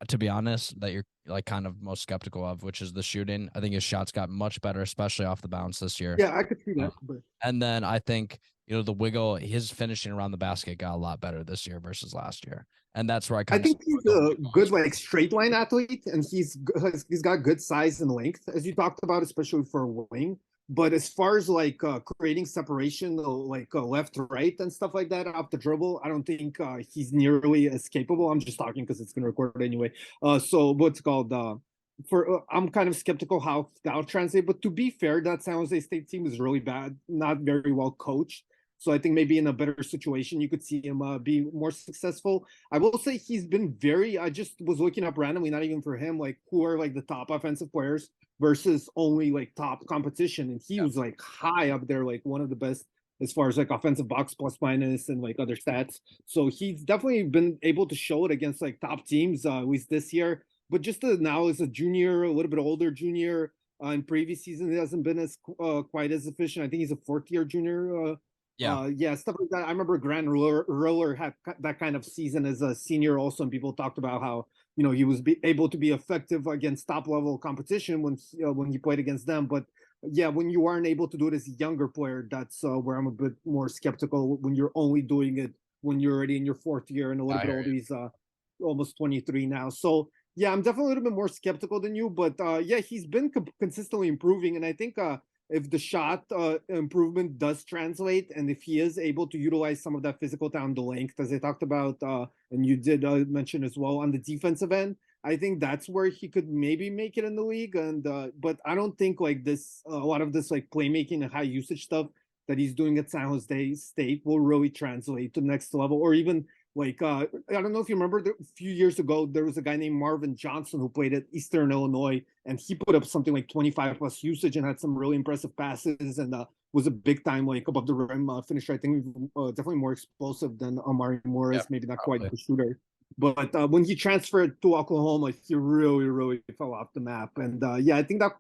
to be honest, that you're like kind of most skeptical of, which is the shooting. I think his shots got much better, especially off the bounce this year. Yeah, I could see that. But And then I think, the wiggle, his finishing around the basket got a lot better this year versus last year. And that's where I I kind of think he's a good like straight line athlete, and he's got good size and length, as you talked about, especially for a wing. But as far as like creating separation, like left right and stuff like that off the dribble, I don't think he's nearly as capable. I'm just talking because it's going to record anyway. So what's called for I'm kind of skeptical how that'll translate. But to be fair, that San Jose State team is really bad, not very well coached. So I think maybe in a better situation, you could see him be more successful. I will say he's been very. I just was looking up randomly, not even for him, like who are like the top offensive players versus only like top competition, and he was like high up there, like one of the best as far as like offensive box plus minus and like other stats. So he's definitely been able to show it against like top teams, at least this year. But just now as a junior, a little bit older junior. In previous season, he hasn't been as quite as efficient. I think he's a fourth year junior. yeah. Yeah, stuff like that. I remember Grant Roller had that kind of season as a senior also, and people talked about how he was able to be effective against top level competition when he played against them. But yeah, when you aren't able to do it as a younger player, that's where I'm a bit more skeptical. When you're only doing it when you're already in your fourth year and a little bit older, he's almost 23 now. So yeah, I'm definitely a little bit more skeptical than you, but yeah, he's been consistently improving, and I think if the shot improvement does translate, and if he is able to utilize some of that physical talent, the length, as I talked about, and you did mention as well on the defensive end, I think that's where he could maybe make it in the league. And but I don't think like this, a lot of this like playmaking and high usage stuff that he's doing at San Jose State will really translate to the next level, or even like I don't know if you remember a few years ago there was a guy named Marvin Johnson who played at Eastern Illinois, and he put up something like 25 plus usage and had some really impressive passes, and was a big time like above the rim finisher. I think definitely more explosive than Omari Moore is, maybe not quite the shooter. But when he transferred to Oklahoma, he really fell off the map. And yeah, I think that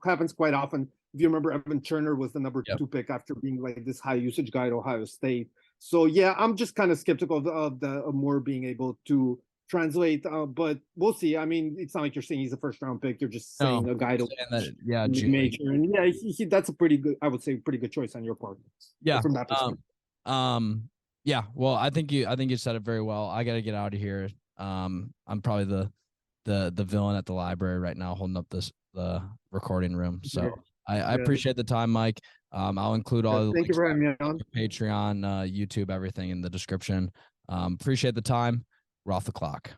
happens quite often. If you remember, Evan Turner was the number 2 pick after being like this high usage guy at Ohio State. So yeah, I'm just kind of skeptical of Moore being able to translate, but we'll see. I mean, it's not like you're saying he's a first round pick. You're just saying a guy to major, and yeah, that's a pretty good. I would say pretty good choice on your part. Yeah, from that perspective. Yeah. Well, I think you said it very well. I got to get out of here. I'm probably the villain at the library right now, holding up the recording room. So I appreciate the time, Mike. I'll include all the thank you for having me on. Patreon, YouTube, everything in the description. Appreciate the time. We're off the clock.